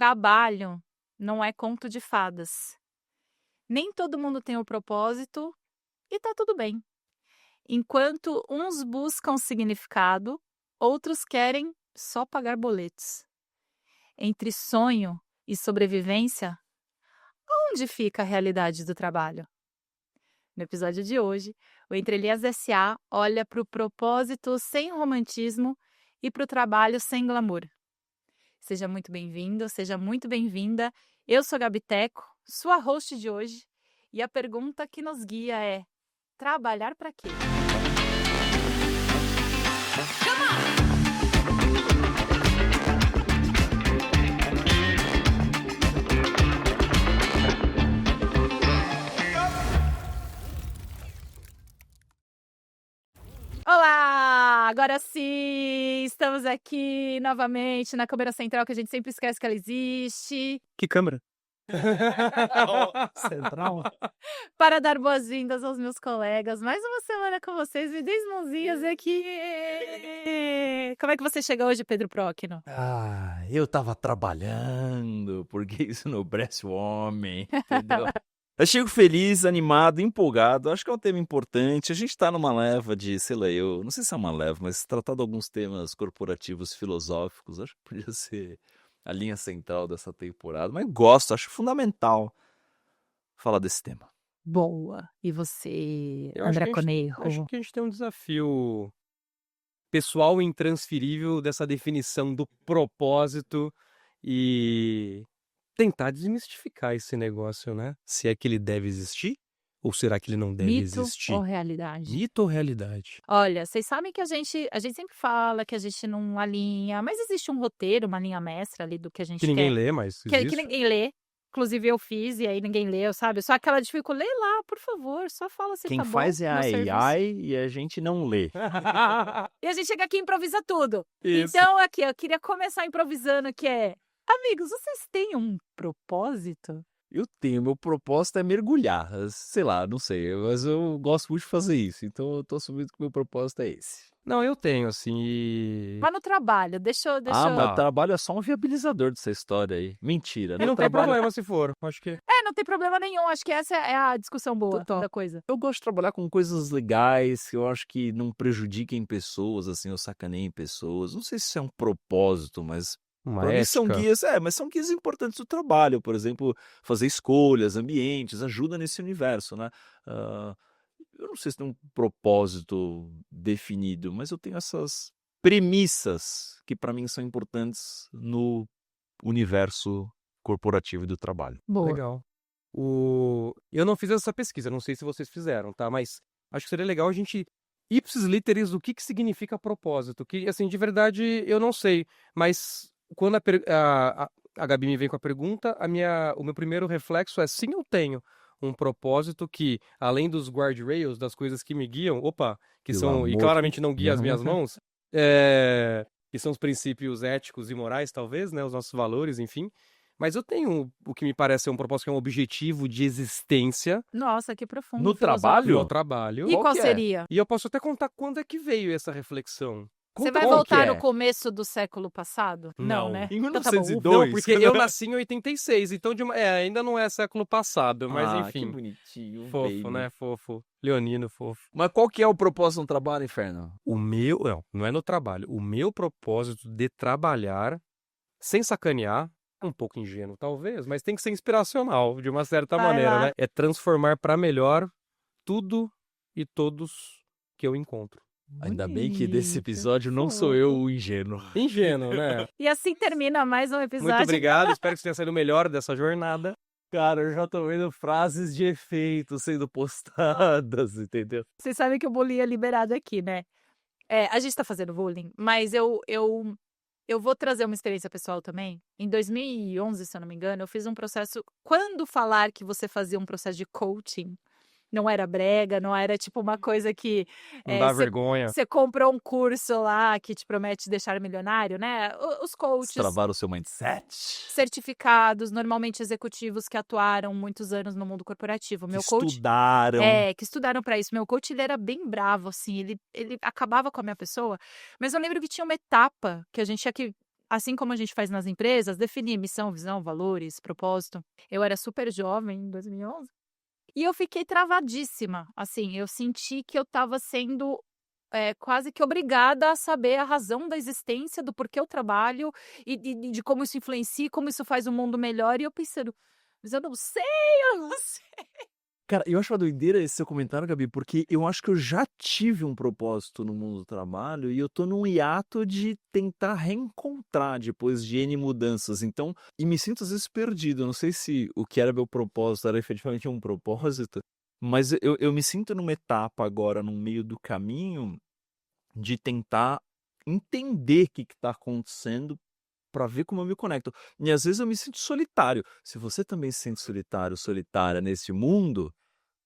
Trabalho não é conto de fadas. Nem todo mundo tem o propósito e tá tudo bem. Enquanto uns buscam significado, outros querem só pagar boletos. Entre sonho e sobrevivência, onde fica a realidade do trabalho? No episódio de hoje, o Entre Linhas S.A. olha para o propósito sem romantismo e para o trabalho sem glamour. Seja muito bem-vindo, seja muito bem-vinda. Eu sou a Gabi Teco, sua host de hoje, e a pergunta que nos guia é: trabalhar para quê? Olá! Agora sim! Estamos aqui novamente na câmera central, que a gente sempre esquece que ela existe. Que câmera? Central. Para dar boas-vindas aos meus colegas. Mais uma semana com vocês. Me dê as mãozinhas aqui. Como é que você chegou hoje, Pedro Próquino? Eu tava trabalhando, porque isso não parece o homem, entendeu? Eu chego feliz, animado, empolgado. Acho que é um tema importante. A gente tá numa leva de, sei lá, eu não sei se é uma leva, mas tratar de alguns temas corporativos filosóficos, acho que podia ser a linha central dessa temporada. Mas gosto, acho fundamental falar desse tema. Boa. E você, Eu acho André que Conejo? acho que a gente tem um desafio pessoal e intransferível dessa definição do propósito e tentar desmistificar esse negócio, né? Se é que ele deve existir ou será que ele não deve Mito existir? ou realidade? Mito ou realidade? Olha, vocês sabem que a gente sempre fala que a gente não alinha, mas existe um roteiro, uma linha mestra ali do que a gente Que ninguém quer. lê, mas Que existe. ninguém lê. Inclusive eu fiz e aí ninguém leu, sabe? Só aquela de fico, lê lá, por favor, só fala se Quem tá bom. faz é a meu serviço. AI e a gente não lê. E a gente chega aqui e improvisa tudo. Isso. Então, aqui, eu queria começar improvisando, que é... Amigos, vocês têm um propósito? Eu tenho, meu propósito é mergulhar, sei lá, não sei, mas eu gosto muito de fazer isso, então eu tô assumindo que meu propósito é esse. Não, eu tenho, assim, e... Mas no trabalho, deixa eu... Mas Tá. o trabalho é só um viabilizador dessa história aí. Mentira, E né? não O tem trabalho- problema se for, acho que... Não tem problema nenhum, acho que essa é a discussão boa Total. da coisa. Eu gosto de trabalhar com coisas legais, que eu acho que não prejudiquem pessoas, assim, eu sacaneiem pessoas. Não sei se isso é um propósito, mas Uma pra mim são ética. guias, mas são guias importantes do trabalho. Por exemplo, fazer escolhas, ambientes, ajuda nesse universo, né? Eu não sei se tem um propósito definido, mas eu tenho essas premissas que pra mim são importantes no universo corporativo e do trabalho. Boa. Legal. Eu não fiz essa pesquisa, não sei se vocês fizeram, tá? Mas acho que seria legal a gente ipsis literis o que significa propósito. Que, assim, de verdade, eu não sei. Mas quando a Gabi me vem com a pergunta, o meu primeiro reflexo é sim, eu tenho um propósito que, além dos guardrails, das coisas que me guiam, que Pelo são, e amor claramente não guia as de minhas mãos, que são os princípios éticos e morais, talvez, né? Os nossos valores, enfim. Mas eu tenho o que me parece ser um propósito, que é um objetivo de existência Nossa, que profundo. No filosófico. trabalho? no trabalho. E Qual qual que é? seria? E eu posso até contar quando é que veio essa reflexão. Você Conta vai qual que voltar é. no começo do século passado? Não. né? Em Então tá bom. 1902? Não, porque eu nasci em 86, então ainda não é século passado, mas Que enfim. bonitinho, Fofo, baby. né? Fofo. Leonino, fofo. Mas qual que é o propósito no trabalho, Inferno? Não é no trabalho. O meu propósito de trabalhar, sem sacanear, um pouco ingênuo talvez, mas tem que ser inspiracional, de uma certa Vai maneira, lá. né? É transformar para melhor tudo e todos que eu encontro. Ainda bem que desse Bonito, episódio não sou fofo. eu o ingênuo. Ingênuo, né? E assim termina mais um episódio. Muito obrigado, espero que você tenha saído melhor dessa jornada. Cara, eu já tô vendo frases de efeito sendo postadas, entendeu? Vocês sabem que o bullying é liberado aqui, né? A gente tá fazendo bullying, mas eu vou trazer uma experiência pessoal também. Em 2011, se eu não me engano, eu fiz um processo... Quando falar que você fazia um processo de coaching, não era brega, não era tipo uma coisa que... Não dá vergonha. Você comprou um curso lá que te promete deixar milionário, né? Os coaches... Destravar o seu mindset. certificados, normalmente executivos que atuaram muitos anos no mundo corporativo. Meu Que coach... estudaram. que estudaram pra isso. Meu coach, ele era bem bravo, assim, ele acabava com a minha pessoa, mas eu lembro que tinha uma etapa que a gente tinha que assim como a gente faz nas empresas, definir missão, visão, valores, propósito. Eu era super jovem em 2011 e eu fiquei travadíssima. Assim, eu senti que eu estava sendo quase que obrigada a saber a razão da existência, do porquê eu trabalho e de como isso influencia, como isso faz o mundo melhor. E eu pensando, mas eu não sei, eu não sei. Cara, eu acho uma doideira esse seu comentário, Gabi, porque eu acho que eu já tive um propósito no mundo do trabalho e eu tô num hiato de tentar reencontrar depois de N mudanças. Então, e me sinto às vezes perdido. Eu não sei se o que era meu propósito era efetivamente um propósito, mas eu me sinto numa etapa agora, no meio do caminho, de tentar entender o que está acontecendo para ver como eu me conecto. E às vezes eu me sinto solitário. Se você também se sente solitário, solitária nesse mundo,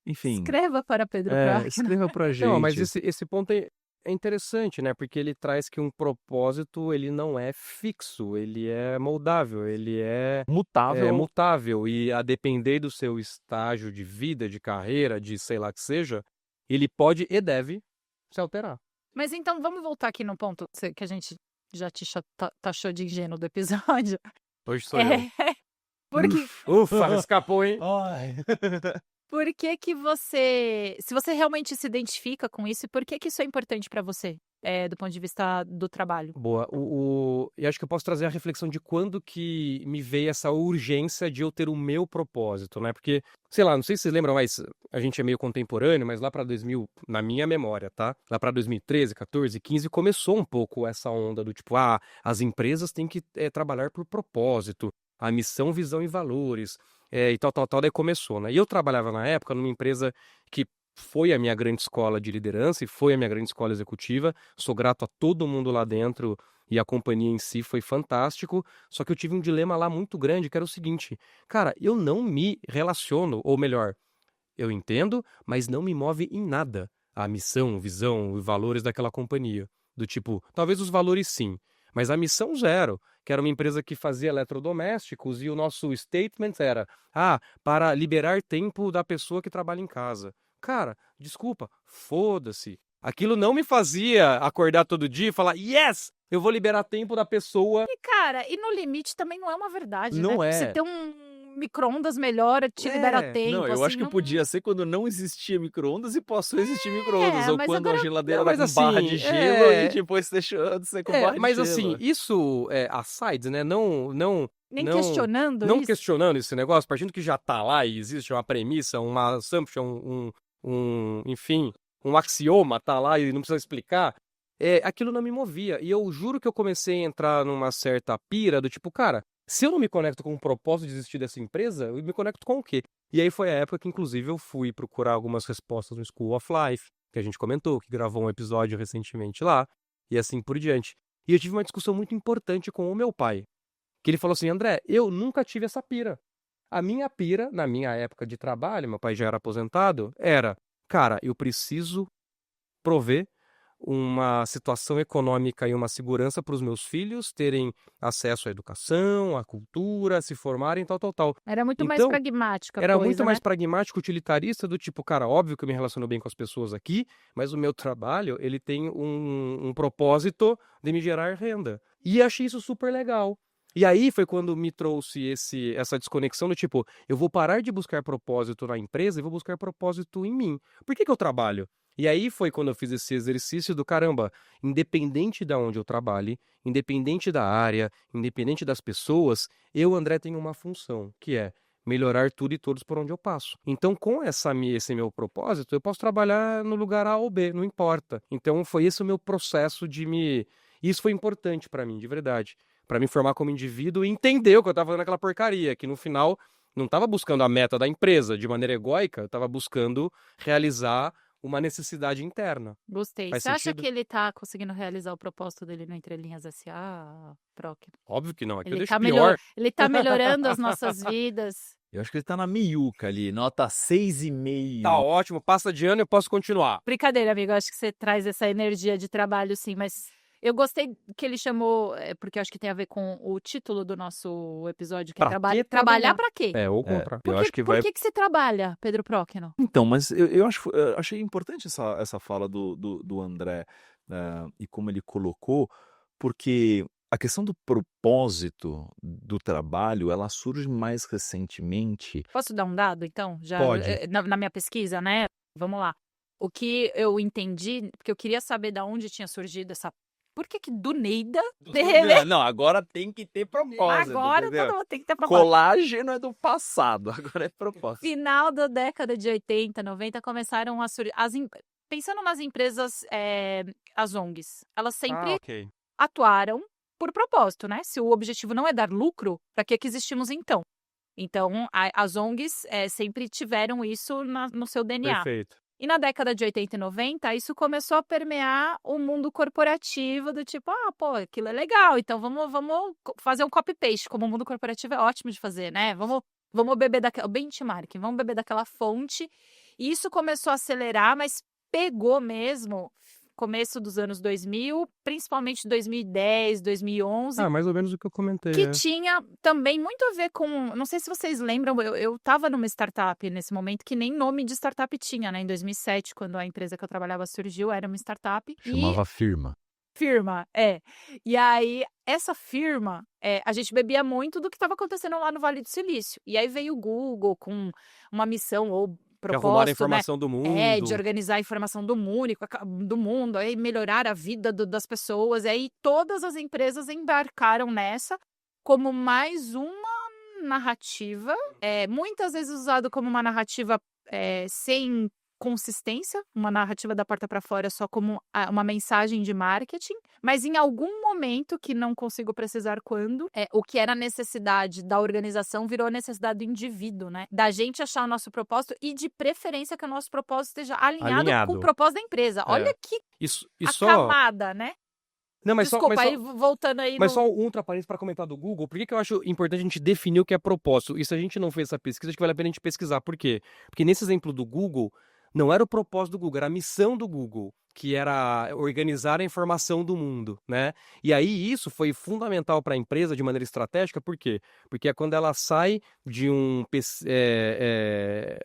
enfim, Escreva para Pedro Próquino. escreva pra Não, mas gente. esse ponto é interessante, né? Porque ele traz que um propósito, ele não é fixo, ele é moldável, ele é Mutável. mutável. E a depender do seu estágio de vida, de carreira, de sei lá que seja, ele pode e deve se alterar. Mas então, vamos voltar aqui no ponto que a gente já te taxou de ingênuo do episódio. Hoje sou eu. Porque, Ufa, escapou, hein? Ai. por que que você... Se você realmente se identifica com isso, e por que que isso é importante para você, do ponto de vista do trabalho? Boa. E acho que eu posso trazer a reflexão de quando que me veio essa urgência de eu ter o meu propósito, né? Porque, sei lá, não sei se vocês lembram, mas a gente é meio contemporâneo, mas lá para 2000, na minha memória, tá? Lá para 2013, 14, 15, começou um pouco essa onda do tipo, as empresas têm que trabalhar por propósito, a missão, visão e valores, e tal, daí começou, né? E eu trabalhava na época numa empresa que foi a minha grande escola de liderança e foi a minha grande escola executiva. Sou grato a todo mundo lá dentro e a companhia em si foi fantástico. Só que eu tive um dilema lá muito grande, que era o seguinte: cara, eu não me relaciono, ou melhor, eu entendo, mas não me move em nada a missão, visão e valores daquela companhia. Do tipo, talvez os valores sim, mas a missão zero, que era uma empresa que fazia eletrodomésticos e o nosso statement era, para liberar tempo da pessoa que trabalha em casa. Cara, desculpa, foda-se. Aquilo não me fazia acordar todo dia e falar, yes, eu vou liberar tempo da pessoa. E, cara, e no limite também não é uma verdade, Não né? é. Você ter um micro-ondas melhor te libera tempo. Não, eu assim, acho que não... podia ser quando não existia micro-ondas e passou a existir micro-ondas. Ou mas quando agora... a geladeira Não, era mas com barra assim, de gelo e depois deixou de ser com barra de mas gelo. assim, isso aside, né? Nem questionando não isso. questionando esse negócio, partindo que já tá lá e existe uma premissa, uma assumption, enfim, um axioma tá lá e não precisa explicar, aquilo não me movia. E eu juro que eu comecei a entrar numa certa pira do tipo, cara, se eu não me conecto com o propósito de existir dessa empresa, eu me conecto com o quê? E aí foi a época que, inclusive, eu fui procurar algumas respostas no School of Life, que a gente comentou, que gravou um episódio recentemente lá, e assim por diante. E eu tive uma discussão muito importante com o meu pai, que ele falou assim, André, eu nunca tive essa pira. A minha pira, na minha época de trabalho, meu pai já era aposentado, era, cara, eu preciso prover uma situação econômica e uma segurança para os meus filhos terem acesso à educação, à cultura, se formarem, tal. Era muito mais Então, pragmática a era coisa, muito mais né? pragmático, utilitarista, do tipo, cara, óbvio que eu me relaciono bem com as pessoas aqui, mas o meu trabalho, ele tem um propósito de me gerar renda. E achei isso super legal. E aí foi quando me trouxe essa desconexão do tipo, eu vou parar de buscar propósito na empresa e vou buscar propósito em mim. Por que eu trabalho? E aí foi quando eu fiz esse exercício do caramba, independente de onde eu trabalhe, independente da área, independente das pessoas, eu, André, tenho uma função, que é melhorar tudo e todos por onde eu passo. Então, com esse meu propósito, eu posso trabalhar no lugar A ou B, não importa. Então, foi esse o meu processo de me... Isso foi importante pra mim, de verdade. Pra me formar como indivíduo e entender o que eu tava fazendo naquela porcaria, que no final não tava buscando a meta da empresa de maneira egóica, eu tava buscando realizar uma necessidade interna. Gostei. Faz Você acha sentido? que ele tá conseguindo realizar o propósito dele no Entre Linhas S.A., Próquino? Óbvio que não, aqui eu Ele deixo tá, pior. ele tá melhorando as nossas vidas. Eu acho que ele tá na meiuca ali, nota 6,5. Tá ótimo, passa de ano e eu posso continuar. Brincadeira, amigo. Acho que você traz essa energia de trabalho, sim. Mas eu gostei que ele chamou, porque eu acho que tem a ver com o título do nosso episódio, que é Pra que trabalhar pra quê? Ou contra. Eu acho que vai... Por que você trabalha, Pedro Próquino? Então, mas eu achei importante essa fala do André e como ele colocou, porque A questão do propósito do trabalho, ela surge mais recentemente. Posso dar um dado, então? Já Pode. na minha pesquisa, né? Vamos lá. O que eu entendi, porque eu queria saber de onde tinha surgido essa. Por que do Neida, de repente, Não, agora tem que ter propósito, agora entendeu? todo mundo tem que ter propósito. Colágeno é do passado, agora é propósito. Final da década de 80, 90, começaram a surgir. Pensando nas empresas, as ONGs, elas sempre Ok. atuaram por propósito, né? Se o objetivo não é dar lucro, para que existimos então? Então, as ONGs sempre tiveram isso no seu DNA. Perfeito. E na década de 80 e 90, isso começou a permear o mundo corporativo, do tipo, pô, aquilo é legal, então vamos fazer um copy-paste, como o mundo corporativo é ótimo de fazer, né? Vamos beber daquela benchmark, vamos beber daquela fonte. E isso começou a acelerar, mas pegou mesmo começo dos anos 2000, principalmente 2010, 2011, Mais ou menos o que eu comentei. que tinha também muito a ver com, não sei se vocês lembram, eu estava numa startup nesse momento que nem nome de startup tinha, né? Em 2007, quando a empresa que eu trabalhava surgiu, era uma startup. Chamava firma. Firma, E aí, essa firma, a gente bebia muito do que estava acontecendo lá no Vale do Silício. E aí veio o Google com uma missão ou Que arrumaram a propósito, né? informação do mundo. De organizar a informação do mundo, aí melhorar a vida das pessoas. E aí todas as empresas embarcaram nessa como mais uma narrativa, muitas vezes usado como uma narrativa sem consistência, uma narrativa da porta para fora só como uma mensagem de marketing, mas em algum momento, que não consigo precisar quando, o que era necessidade da organização virou necessidade do indivíduo, né? Da gente achar o nosso propósito e de preferência que o nosso propósito esteja alinhado com o propósito da empresa. Olha que camada, né? Não, mas Desculpa, aí voltando aí. Mas só um parênteses para comentar do Google. Por que eu acho importante a gente definir o que é propósito? E se a gente não fez essa pesquisa, acho que vale a pena a gente pesquisar. Por quê? Porque nesse exemplo do Google, não era o propósito do Google, era a missão do Google, que era organizar a informação do mundo, né? E aí isso foi fundamental para a empresa de maneira estratégica, por quê? Porque é quando ela sai de um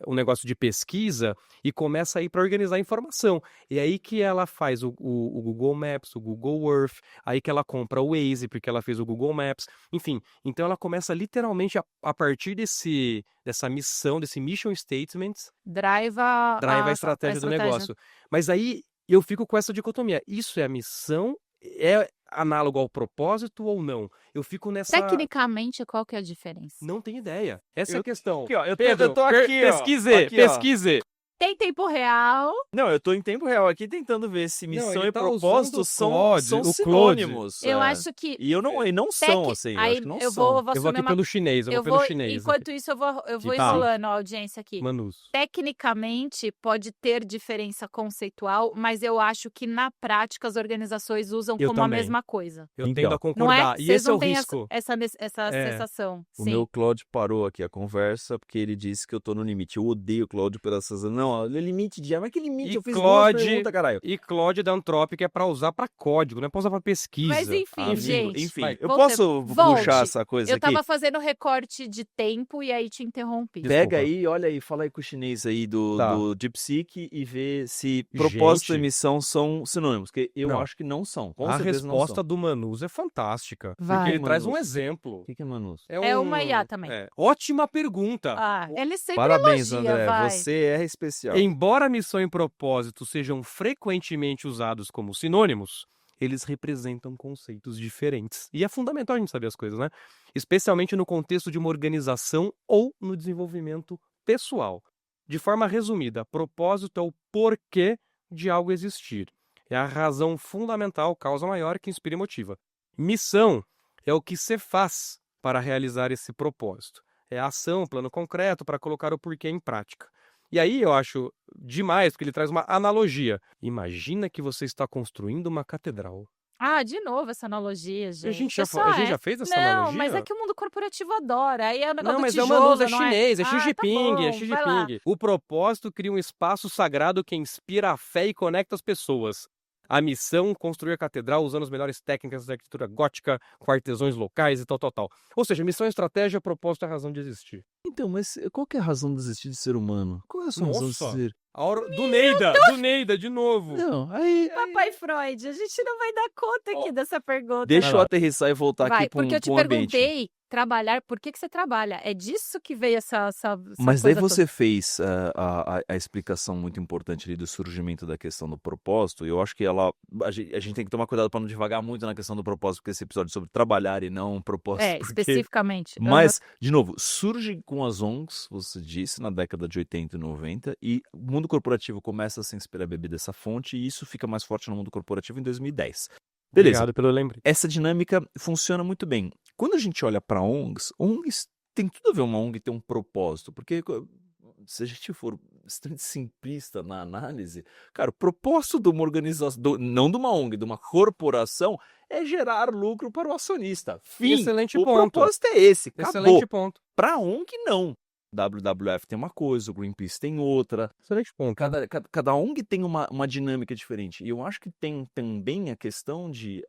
negócio de pesquisa e começa a ir para organizar a informação. E aí que ela faz o Google Maps, o Google Earth, aí que ela compra o Waze, porque ela fez o Google Maps, enfim. Então ela começa literalmente a partir dessa missão, desse mission statement, drive a estratégia do negócio. Mas aí eu fico com essa dicotomia. Isso é a missão? É análogo ao propósito ou não? Eu fico nessa... Tecnicamente, qual que é a diferença? Não tenho ideia. Essa é a questão. Aqui, ó, eu Pedro, tô aqui, pesquise. Tem tempo real. Não, eu tô em tempo real aqui tentando ver se missão e propósito são sinônimos. Eu acho que... E não são, assim, eu acho que não são. Eu vou aqui pelo chinês, Enquanto isso, eu vou enrolando a audiência aqui. Manus. Tecnicamente, pode ter diferença conceitual, mas eu acho que na prática as organizações usam como a mesma coisa. Eu tendo a concordar. Não é? E esse é o risco. Essa sensação. O meu Claude parou aqui a conversa porque ele disse que eu tô no limite. Eu odeio o Claude por essas... Não, limite de... Mas que limite? Eu fiz duas perguntas, caralho. E Claude da Anthropic é pra usar pra código, não é pra usar pra pesquisa. Mas enfim, gente. Enfim, eu posso puxar essa coisa aqui? Eu tava fazendo recorte de tempo e aí te interrompi. Pega aí, olha aí, fala aí com o chinês aí do DeepSeek e vê se propósito e missão são sinônimos, porque eu acho que não são. Com certeza não são. A resposta do Manus é fantástica. Porque ele traz um exemplo. O que é Manus? É uma IA também. Ótima pergunta. Ele sempre Parabéns, elogia, André. vai. Você é especial. Embora missão e propósito sejam frequentemente usados como sinônimos, eles representam conceitos diferentes. E é fundamental a gente saber as coisas, né? Especialmente no contexto de uma organização ou no desenvolvimento pessoal. De forma resumida, propósito é o porquê de algo existir. É a razão fundamental, causa maior que inspira e motiva. Missão é o que se faz para realizar esse propósito. É a ação, plano concreto para colocar o porquê em prática. E aí eu acho demais, porque ele traz uma analogia. Imagina que você está construindo uma catedral. De novo essa analogia, gente. A gente já fez essa analogia? Não, mas é que o mundo corporativo adora. Aí é o negócio não, mas do tijolo, é uma luz, é chinês, é Xi Jinping, tá bom, é Xi Jinping. O propósito cria um espaço sagrado que inspira a fé e conecta as pessoas. A missão, construir a catedral usando as melhores técnicas da arquitetura gótica, com artesãos locais e tal. Ou seja, missão, estratégia, propósito é a razão de existir. Então, mas qual que é a razão de existir de ser humano? Qual é a sua razão de Nossa! ser? A hora... Do Neida, de novo. Não, aí Papai Freud, a gente não vai dar conta aqui dessa pergunta. deixa Vai eu lá. aterrissar e voltar Vai, aqui para porque eu te um ambiente. perguntei, trabalhar, por que você trabalha? É disso que veio essa Mas daí coisa você fez a explicação muito importante ali do surgimento da questão do propósito, e eu acho que a gente tem que tomar cuidado para não devagar muito na questão do propósito, porque esse episódio é sobre trabalhar e não propósito. toda. É, porque... especificamente. Mas, de novo, surge com as ONGs, você disse, na década de 80 e 90, e o mundo corporativo começa a se inspirar a beber dessa fonte, e isso fica mais forte no mundo corporativo em 2010. Beleza. Obrigado pelo lembrete. Essa dinâmica funciona muito bem. Quando a gente olha para ONGs tem tudo a ver uma ONG ter um propósito, porque se a gente for extremamente simplista na análise, cara, o propósito de uma organização, não de uma ONG, de uma corporação, é gerar lucro para o acionista. Fim. Excelente o ponto. propósito é esse, acabou. Excelente ponto. Para ONG, não. WWF tem uma coisa, o Greenpeace tem outra. Excelente ponto. Cada ONG tem uma dinâmica diferente. E eu acho que tem também a questão de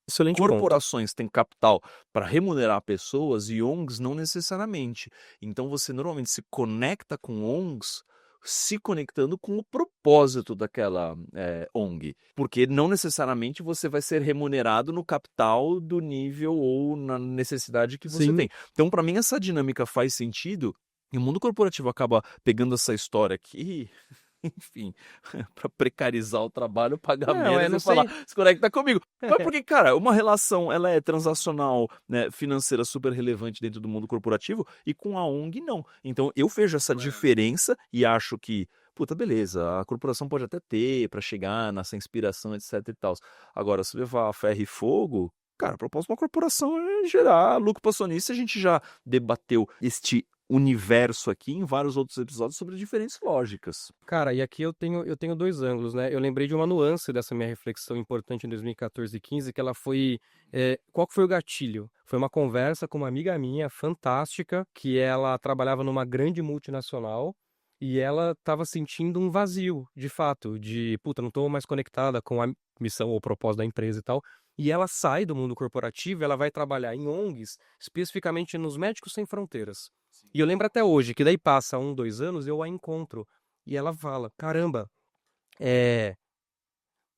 Excelente ponto. corporações têm capital para remunerar pessoas e ONGs não necessariamente. Então você normalmente se conecta com ONGs se conectando com o propósito daquela ONG. Porque não necessariamente você vai ser remunerado no capital do nível ou na necessidade que você Sim. tem. Então, para mim, essa dinâmica faz sentido. E o mundo corporativo acaba pegando essa história aqui, enfim, para precarizar o trabalho, pagar Não, menos não e falar, sei. se conecta comigo. Mas porque, cara, uma relação, ela é transacional, né, financeira super relevante dentro do mundo corporativo e com a ONG não. Então, eu vejo essa diferença e acho que, puta, beleza, a corporação pode até ter para chegar nessa inspiração, etc e tal. Agora, se levar a ferro e fogo, cara, a propósito de uma corporação é gerar lucro para acionista. A gente já debateu este universo aqui em vários outros episódios sobre diferentes lógicas. Cara, e aqui eu tenho dois ângulos, né? Eu lembrei de uma nuance dessa minha reflexão importante em 2014 e 15, que ela foi... qual que foi o gatilho? Foi uma conversa com uma amiga minha, fantástica, que ela trabalhava numa grande multinacional e ela estava sentindo um vazio, de fato, de, puta, não estou mais conectada com a missão ou propósito da empresa e tal. E ela sai do mundo corporativo, ela vai trabalhar em ONGs, especificamente nos Médicos Sem Fronteiras. E eu lembro até hoje que daí passa 1, 2 anos, eu a encontro. E ela fala, caramba,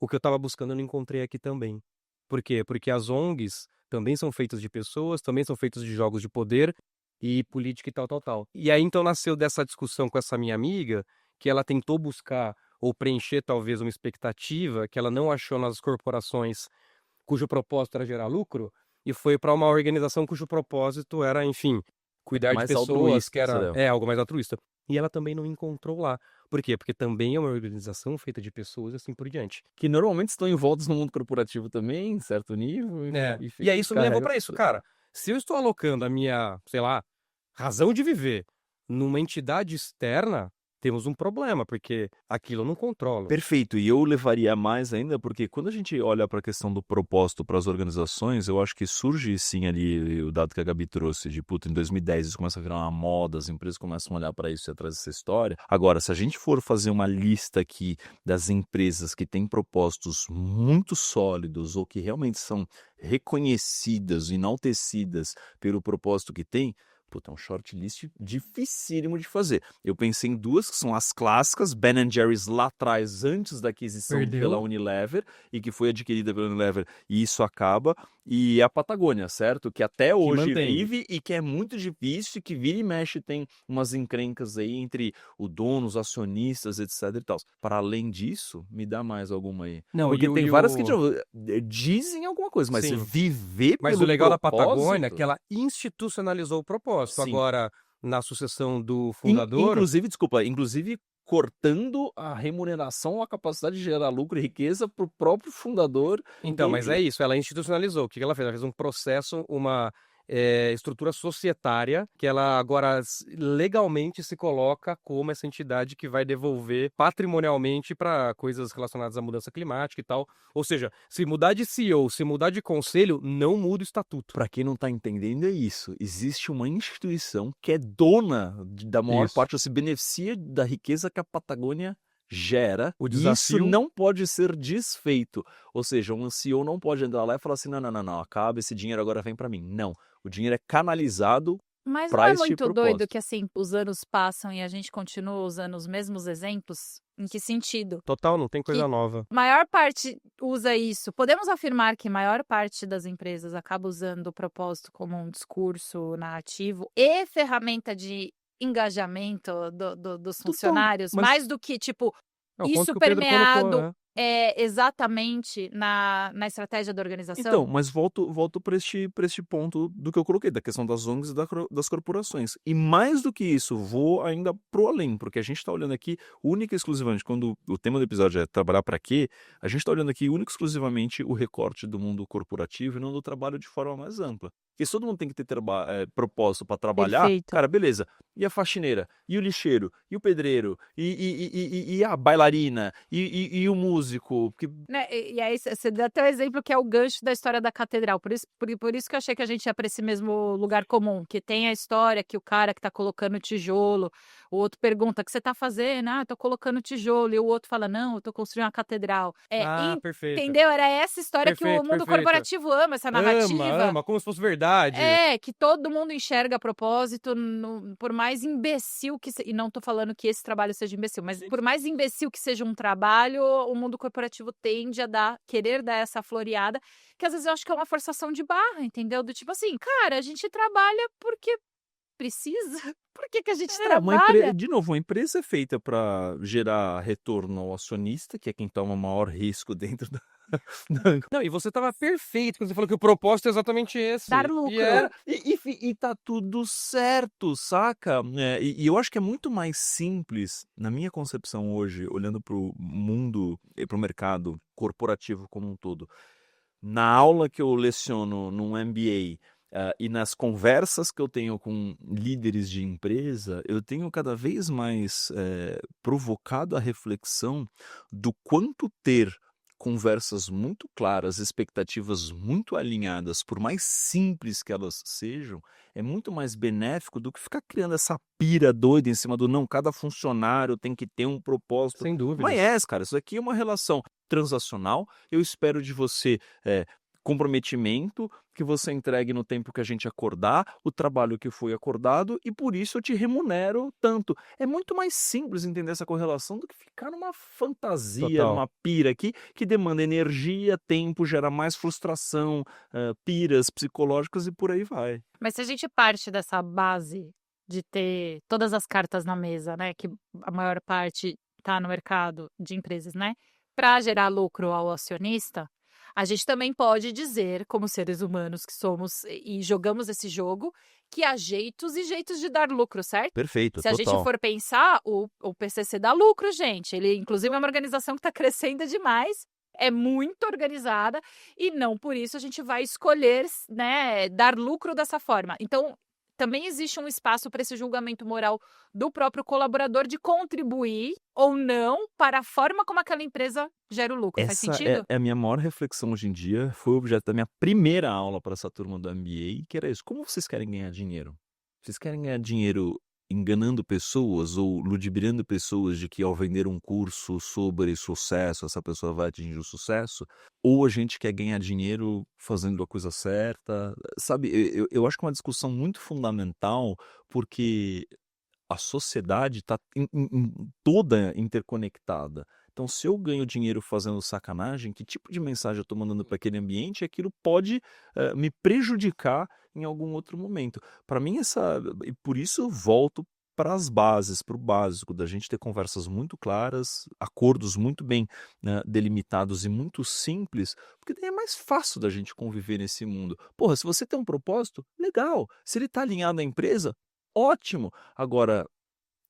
o que eu estava buscando eu não encontrei aqui também. Por quê? Porque as ONGs também são feitas de pessoas, também são feitas de jogos de poder e política e tal, tal, tal. E aí então nasceu dessa discussão com essa minha amiga, que ela tentou buscar ou preencher talvez uma expectativa que ela não achou nas corporações cujo propósito era gerar lucro, e foi para uma organização cujo propósito era, enfim, cuidar Mais de pessoas, altruísta, que era entendeu? algo mais altruísta. E ela também não encontrou lá. Por quê? Porque também é uma organização feita de pessoas e assim por diante. Que normalmente estão envoltos no mundo corporativo também, em certo nível. E aí isso me levou para isso, cara. Se eu estou alocando a minha, sei lá, razão de viver numa entidade externa, temos um problema, porque aquilo eu não controlo. Perfeito, e eu levaria mais ainda, porque quando a gente olha para a questão do propósito para as organizações, eu acho que surge sim ali o dado que a Gabi trouxe de, puta, em 2010 isso começa a virar uma moda, as empresas começam a olhar para isso e atrás dessa história. Agora, se a gente for fazer uma lista aqui das empresas que têm propósitos muito sólidos ou que realmente são reconhecidas, enaltecidas pelo propósito que tem, puta, é um shortlist dificílimo de fazer. Eu pensei em duas que são as clássicas, Ben & Jerry's lá atrás, antes da aquisição pela Unilever, e que foi adquirida pela Unilever, e isso acaba, e a Patagônia, certo? Que até hoje vive e que é muito difícil, que vira e mexe tem umas encrencas aí entre o dono, os acionistas, etc e tal. Para além disso, me dá mais alguma aí. Não, porque tem várias que dizem alguma coisa, mas viver mas pelo o legal propósito... da Patagônia é que ela institucionalizou o propósito. Sim. Agora, na sucessão do fundador... Inclusive cortando a remuneração, a capacidade de gerar lucro e riqueza para o próprio fundador. Então, mas é isso, ela institucionalizou. O que ela fez? Ela fez um processo, uma estrutura societária, que ela agora legalmente se coloca como essa entidade que vai devolver patrimonialmente para coisas relacionadas à mudança climática e tal. Ou seja, se mudar de CEO, se mudar de conselho, não muda o estatuto. Para quem não está entendendo é isso. Existe uma instituição que é dona da maior parte, ou se beneficia da riqueza que a Patagônia gera, o desafio... isso não pode ser desfeito. Ou seja, um CEO não pode entrar lá e falar assim, não, acaba, esse dinheiro agora vem para mim. Não, o dinheiro é canalizado Mas não para é esse muito doido propósito. que, assim, os anos passam e a gente continua usando os mesmos exemplos? Em que sentido? Total, não tem coisa Que nova. maior parte usa isso. Podemos afirmar que maior parte das empresas acaba usando o propósito como um discurso narrativo e ferramenta de engajamento dos Total. funcionários, Mas mais do que, tipo, é o ponto isso que o Pedro colocou, permeado né? exatamente na estratégia da Então, organização? mas volto para este ponto do que eu coloquei, da questão das ONGs e das corporações. E mais do que isso, vou ainda pro além, porque a gente está olhando aqui única e exclusivamente, quando o tema do episódio é trabalhar para quê, a gente está olhando aqui única e exclusivamente o recorte do mundo corporativo e não do trabalho de forma mais ampla. Porque se todo mundo tem que ter propósito para trabalhar, Perfeito. cara, beleza. E a faxineira? E o lixeiro? E o pedreiro? E a bailarina? E o músico? Porque Né, e aí você deu até o exemplo que é o gancho da história da catedral, por isso que eu achei que a gente ia para esse mesmo lugar comum, que tem a história que o cara que tá colocando tijolo, o outro pergunta: "O que você tá fazendo?", "Ah, tô colocando tijolo", e o outro fala: "Não, eu tô construindo uma catedral". Ah, perfeito. Entendeu? Era essa história que o Perfeito, mundo perfeito. corporativo ama, essa Ama, narrativa. ama, como se fosse verdade. Que todo mundo enxerga a propósito, por mais imbecil que e não tô falando que esse trabalho seja imbecil, mas por mais imbecil que seja um trabalho, o mundo corporativo tende a querer dar essa floreada, que às vezes eu acho que é uma forçação de barra, entendeu? Do tipo assim, cara, a gente trabalha porque precisa. Por que que a gente trabalha? De novo, uma empresa é feita para gerar retorno ao acionista, que é quem toma o maior risco dentro da. Não, e você tava perfeito quando você falou que o propósito é exatamente esse. Dar E lucro. é. E tá tudo certo, saca? E eu acho que é muito mais simples, na minha concepção hoje, olhando pro mundo e pro mercado corporativo como um todo. Na aula que eu leciono num MBA, e nas conversas que eu tenho com líderes de empresa, eu tenho cada vez mais provocado a reflexão do quanto ter conversas muito claras, expectativas muito alinhadas, por mais simples que elas sejam, é muito mais benéfico do que ficar criando essa pira doida em cima do não, cada funcionário tem que ter um propósito. Sem dúvidas. Mas cara, isso aqui é uma relação transacional. Eu espero de você comprometimento, que você entregue no tempo que a gente acordar, o trabalho que foi acordado, e por isso eu te remunero tanto. É muito mais simples entender essa correlação do que ficar numa fantasia, Total. numa pira aqui, que demanda energia, tempo, gera mais frustração, piras psicológicas e por aí vai. Mas se a gente parte dessa base de ter todas as cartas na mesa, né, que a maior parte está no mercado de empresas, né, para gerar lucro ao acionista, a gente também pode dizer, como seres humanos que somos e jogamos esse jogo, que há jeitos e jeitos de dar lucro, certo? Perfeito, Se a gente total. for pensar, o PCC dá lucro, gente. Ele, inclusive, é uma organização que está crescendo demais, é muito organizada e não por isso a gente vai escolher, né, dar lucro dessa forma. Então, também existe um espaço para esse julgamento moral do próprio colaborador de contribuir ou não para a forma como aquela empresa gera o lucro. Faz Essa sentido? é a minha maior reflexão hoje em dia, foi objeto da minha primeira aula para essa turma do MBA, que era isso: como vocês querem ganhar dinheiro? Vocês querem ganhar dinheiro enganando pessoas ou ludibriando pessoas de que ao vender um curso sobre sucesso, essa pessoa vai atingir o sucesso? Ou a gente quer ganhar dinheiro fazendo a coisa certa? Sabe, eu acho que é uma discussão muito fundamental, porque a sociedade está toda interconectada. Então, se eu ganho dinheiro fazendo sacanagem, que tipo de mensagem eu estou mandando para aquele ambiente? Aquilo pode me prejudicar em algum outro momento. Para mim, e por isso eu volto para as bases, para o básico, da gente ter conversas muito claras, acordos muito bem delimitados e muito simples, porque daí é mais fácil da gente conviver nesse mundo. Porra, se você tem um propósito, legal. Se ele está alinhado à empresa, ótimo. Agora,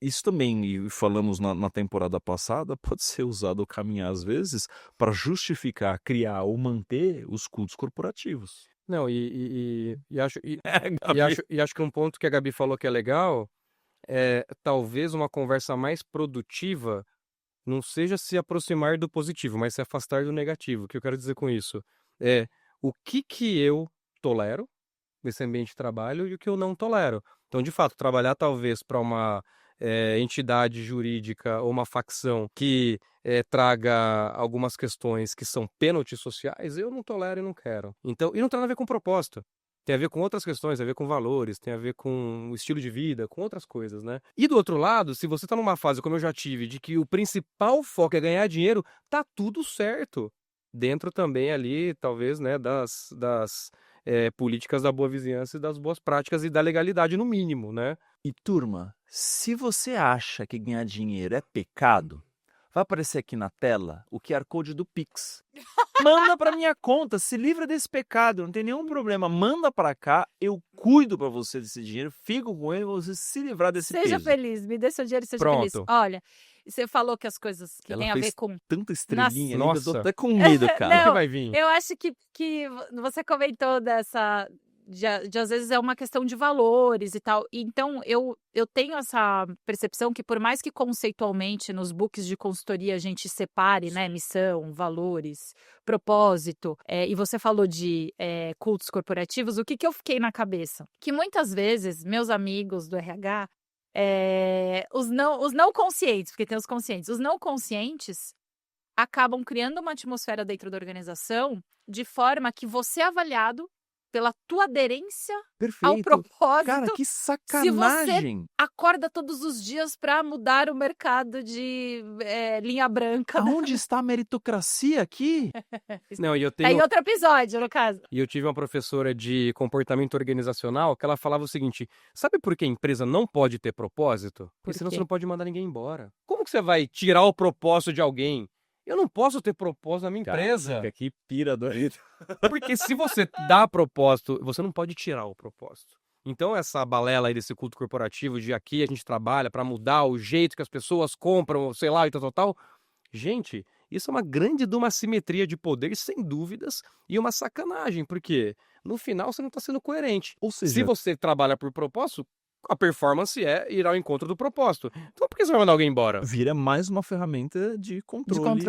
isso também, e falamos na temporada passada, pode ser usado ou caminhar às vezes para justificar, criar ou manter os cultos corporativos. Não, e acho, Gabi. e acho que um ponto que a Gabi falou que é legal é talvez uma conversa mais produtiva não seja se aproximar do positivo, mas se afastar do negativo. O que eu quero dizer com isso é o que eu tolero nesse ambiente de trabalho e o que eu não tolero. Então, de fato, trabalhar talvez para uma entidade jurídica ou uma facção que traga algumas questões que são pênaltis sociais, eu não tolero e não quero. Então, e não tem nada a ver com propósito. Tem a ver com outras questões, tem a ver com valores, tem a ver com o estilo de vida, com outras coisas, né? E do outro lado, se você tá numa fase, como eu já tive, de que o principal foco é ganhar dinheiro, tá tudo certo. Dentro também ali, talvez, né, das políticas da boa vizinhança e das boas práticas e da legalidade no mínimo, né? E turma, se você acha que ganhar dinheiro é pecado, vai aparecer aqui na tela o QR Code do Pix. Manda pra minha conta, se livra desse pecado, não tem nenhum problema. Manda pra cá, eu cuido pra você desse dinheiro, fico com ele, você se livrar desse Seja peso. feliz, me dê seu dinheiro e seja feliz. Pronto. Olha, você falou que as coisas que Ela têm a ver fez com... tanta estrelinha ali, eu tô Nossa. até com medo, O que cara. Não, vai vir? eu acho que você comentou dessa... De às vezes é uma questão de valores e tal. Então, eu tenho essa percepção que por mais que conceitualmente nos books de consultoria a gente separe, né, missão, valores, propósito, e você falou de cultos corporativos, o que eu fiquei na cabeça? Que muitas vezes meus amigos do RH, os não conscientes, porque tem os conscientes, os não conscientes acabam criando uma atmosfera dentro da organização de forma que você é avaliado pela tua aderência ao Perfeito. propósito. Cara, que Se você sacanagem. acorda todos os dias para mudar o mercado de linha branca. Aonde está a meritocracia aqui? Não, e eu Tá em tenho... outro episódio, no caso. E eu tive uma professora de comportamento organizacional que ela falava o seguinte: sabe por que a empresa não pode ter propósito? Porque Por senão quê? você não pode mandar ninguém embora. Como que você vai tirar o propósito de alguém? Eu não posso ter propósito na minha empresa. Que pira doido. Porque se você dá propósito, você não pode tirar o propósito. Então essa balela aí desse culto corporativo de aqui a gente trabalha para mudar o jeito que as pessoas compram, sei lá, e tal. Gente, isso é uma grande de uma assimetria de poder, sem dúvidas, e uma sacanagem, porque no final você não está sendo coerente. Ou Se seja, você trabalha por propósito, a performance é ir ao encontro do propósito. Então por que você vai mandar alguém embora? vira mais uma ferramenta de controle,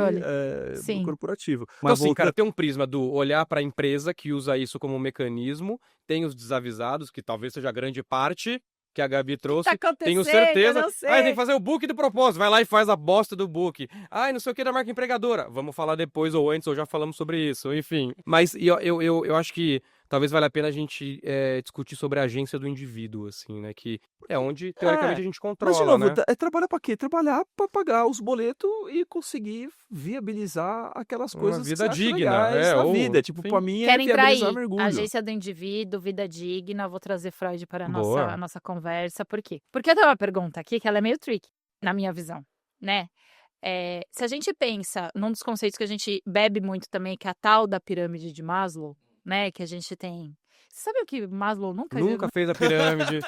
Sim. corporativo. Então, assim, cara, tem um prisma do olhar para a empresa que usa isso como um mecanismo, tem os desavisados, que talvez seja a grande parte que a Gabi trouxe. Tá acontecendo, Tenho certeza. eu não sei. Tem que fazer o book do propósito. Vai lá e faz a bosta do book. Não sei o que da marca empregadora. Vamos falar depois ou antes, ou já falamos sobre isso. Enfim. Mas eu acho que talvez valha a pena a gente discutir sobre a agência do indivíduo, assim, né? Que é onde, teoricamente, a gente controla, Mas, de novo, né? trabalhar pra quê? Trabalhar pra pagar os boletos e conseguir viabilizar aquelas Uma coisas que vida você acha digna, legais na ou, vida. Tipo, enfim. pra mim Quero é entrar aí. viabilizar mergulho. Agência do indivíduo, vida digna. Vou trazer Freud para Boa. a nossa conversa. Por quê? Porque eu tenho uma pergunta aqui que ela é meio tricky, na minha visão, né? Se a gente pensa num dos conceitos que a gente bebe muito também, que é a tal da pirâmide de Maslow, né? Que a gente tem... Você sabe o que Maslow nunca Fez a pirâmide.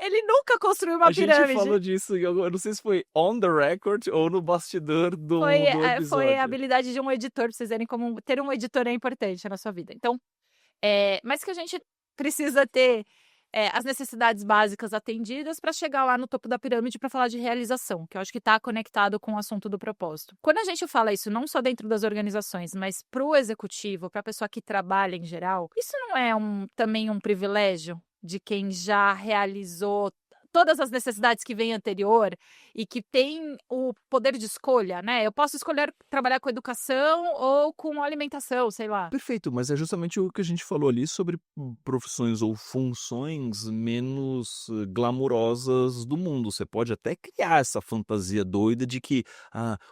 Ele nunca construiu uma A gente pirâmide. falou disso, eu não sei se foi on the record ou no bastidor do episódio. Foi a habilidade de um editor, pra vocês verem como ter um editor é importante na sua vida. Então, mas que a gente precisa ter as necessidades básicas atendidas para chegar lá no topo da pirâmide para falar de realização, que eu acho que está conectado com o assunto do propósito. Quando a gente fala isso não só dentro das organizações, mas para o executivo, para a pessoa que trabalha em geral, isso não é também um privilégio de quem já realizou todas as necessidades que vêm anterior e que tem o poder de escolha, né? Eu posso escolher trabalhar com educação ou com alimentação, sei lá. Perfeito, mas é justamente o que a gente falou ali sobre profissões ou funções menos glamurosas do mundo. Você pode até criar essa fantasia doida de que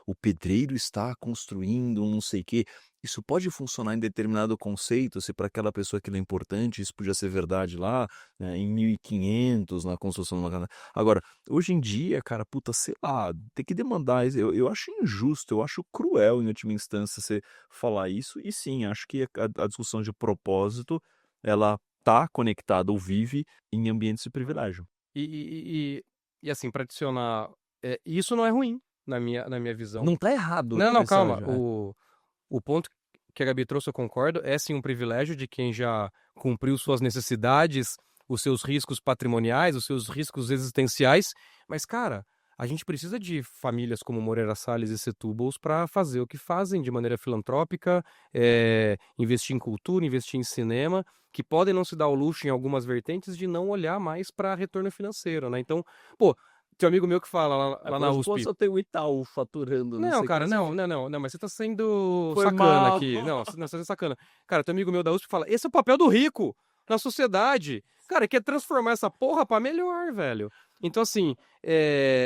o pedreiro está construindo um não sei o quê. Isso pode funcionar em determinado conceito, se para aquela pessoa aquilo é importante, isso podia ser verdade lá, né, em 1500, na construção de uma casa. Agora, hoje em dia, cara, puta, sei lá, tem que demandar, eu acho injusto, eu acho cruel, em última instância, você falar isso, e sim, acho que a discussão de propósito, ela tá conectada ou vive em ambientes de privilégio. E assim, para adicionar, isso não é ruim, na minha visão. Não tá errado. Não, calma. O ponto que a Gabi trouxe, eu concordo, é sim um privilégio de quem já cumpriu suas necessidades, os seus riscos patrimoniais, os seus riscos existenciais, mas, cara, a gente precisa de famílias como Moreira Salles e Setúbalos para fazer o que fazem de maneira filantrópica, investir em cultura, investir em cinema, que podem não se dar o luxo em algumas vertentes de não olhar mais para retorno financeiro, né? Então, tem um amigo meu que fala lá na USP. Só tem o Itaú faturando. Não, cara, não, mas você tá sendo Foi sacana mal. aqui. Não, você tá sendo sacana. Cara, tem um amigo meu da USP que fala, esse é o papel do rico. na sociedade. Cara, quer transformar essa porra pra melhor, velho. Então, assim,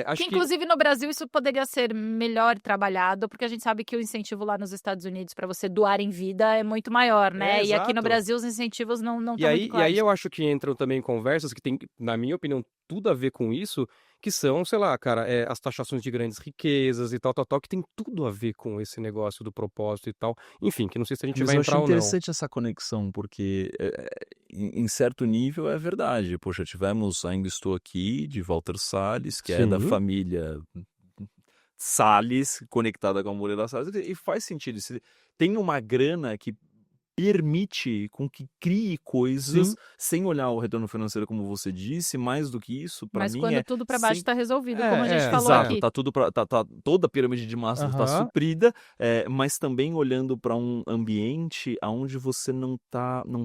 acho que inclusive no Brasil isso poderia ser melhor trabalhado, porque a gente sabe que o incentivo lá nos Estados Unidos para você doar em vida é muito maior, né? E aqui no exato. Brasil os incentivos não estão muito E aí claros. eu acho que entram também conversas que tem, na minha opinião, tudo a ver com isso, que são, sei lá, cara, as taxações de grandes riquezas e tal, que tem tudo a ver com esse negócio do propósito e tal. Enfim, que não sei se a gente Mas vai eu acho entrar ou não. interessante essa conexão, porque em certo nível é verdade. Poxa, ainda estou aqui, de Walter Salles, que é da Sim. família Salles, conectada com a Moreira Salles, e faz sentido. Tem uma grana que permite com que crie coisas Sim. sem olhar o retorno financeiro, como você disse. Mais do que isso, para Mas mim quando tudo para baixo está resolvido, como a gente falou exato, aqui. tá tudo toda a pirâmide de Maslow está suprida, mas também olhando para um ambiente onde você não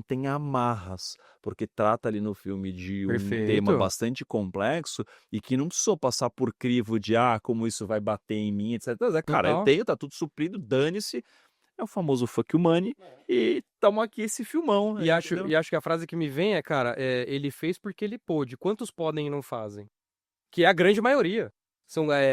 tem amarras, porque trata ali no filme de um tema Perfeito. bastante complexo e que não precisou passar por crivo de como isso vai bater em mim, etc. Cara, eu Total. tenho, tá tudo suprido, dane-se. É o famoso fuck you money e tamo aqui esse filmão. E acho entendeu? que a frase que me vem é, cara, ele fez porque ele pôde. Quantos podem e não fazem? Que é a grande maioria.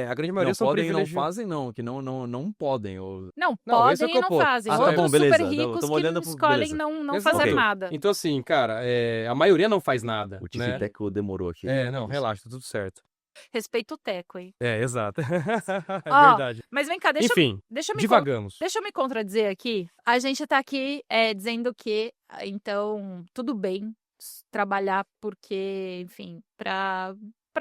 A grande maioria Não são podem e não privilegiados. fazem, não, que não podem. Não, Não, esse é o podem que e eu não pô. fazem. Ah, tá Outros bom, beleza. super ricos Tamo que olhando escolhem beleza. não Exato. fazer Ok. nada. Então, assim, cara, a maioria não faz nada, O né? tic-tac demorou aqui. Não, relaxa, tá tudo certo. Respeito o teco, hein? Exato. É Ó, verdade. mas vem cá, Enfim, deixa eu me divagamos. Deixa eu me contradizer aqui. A gente tá aqui dizendo que, então, tudo bem trabalhar porque, enfim, para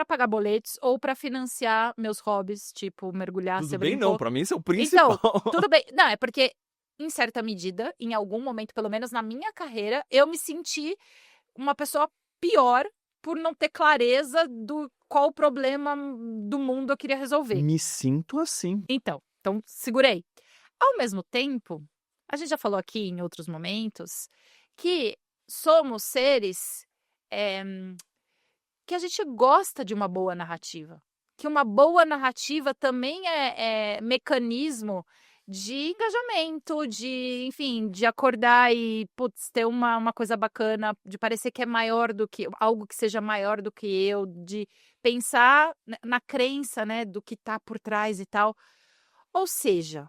pagar boletos ou para financiar meus hobbies, tipo mergulhar, Tudo você bem brincou. não, pra mim isso é o principal. Então, tudo bem. Não, é porque, em certa medida, em algum momento, pelo menos na minha carreira, eu me senti uma pessoa pior por não ter clareza do qual o problema do mundo eu queria resolver. Me sinto assim. Então segurei. Ao mesmo tempo, a gente já falou aqui em outros momentos que somos seres que a gente gosta de uma boa narrativa. Que uma boa narrativa também é mecanismo de engajamento, enfim, de acordar e ter uma coisa bacana, de parecer que é maior do que algo que seja maior do que eu, de pensar na crença, né, do que tá por trás e tal. Ou seja,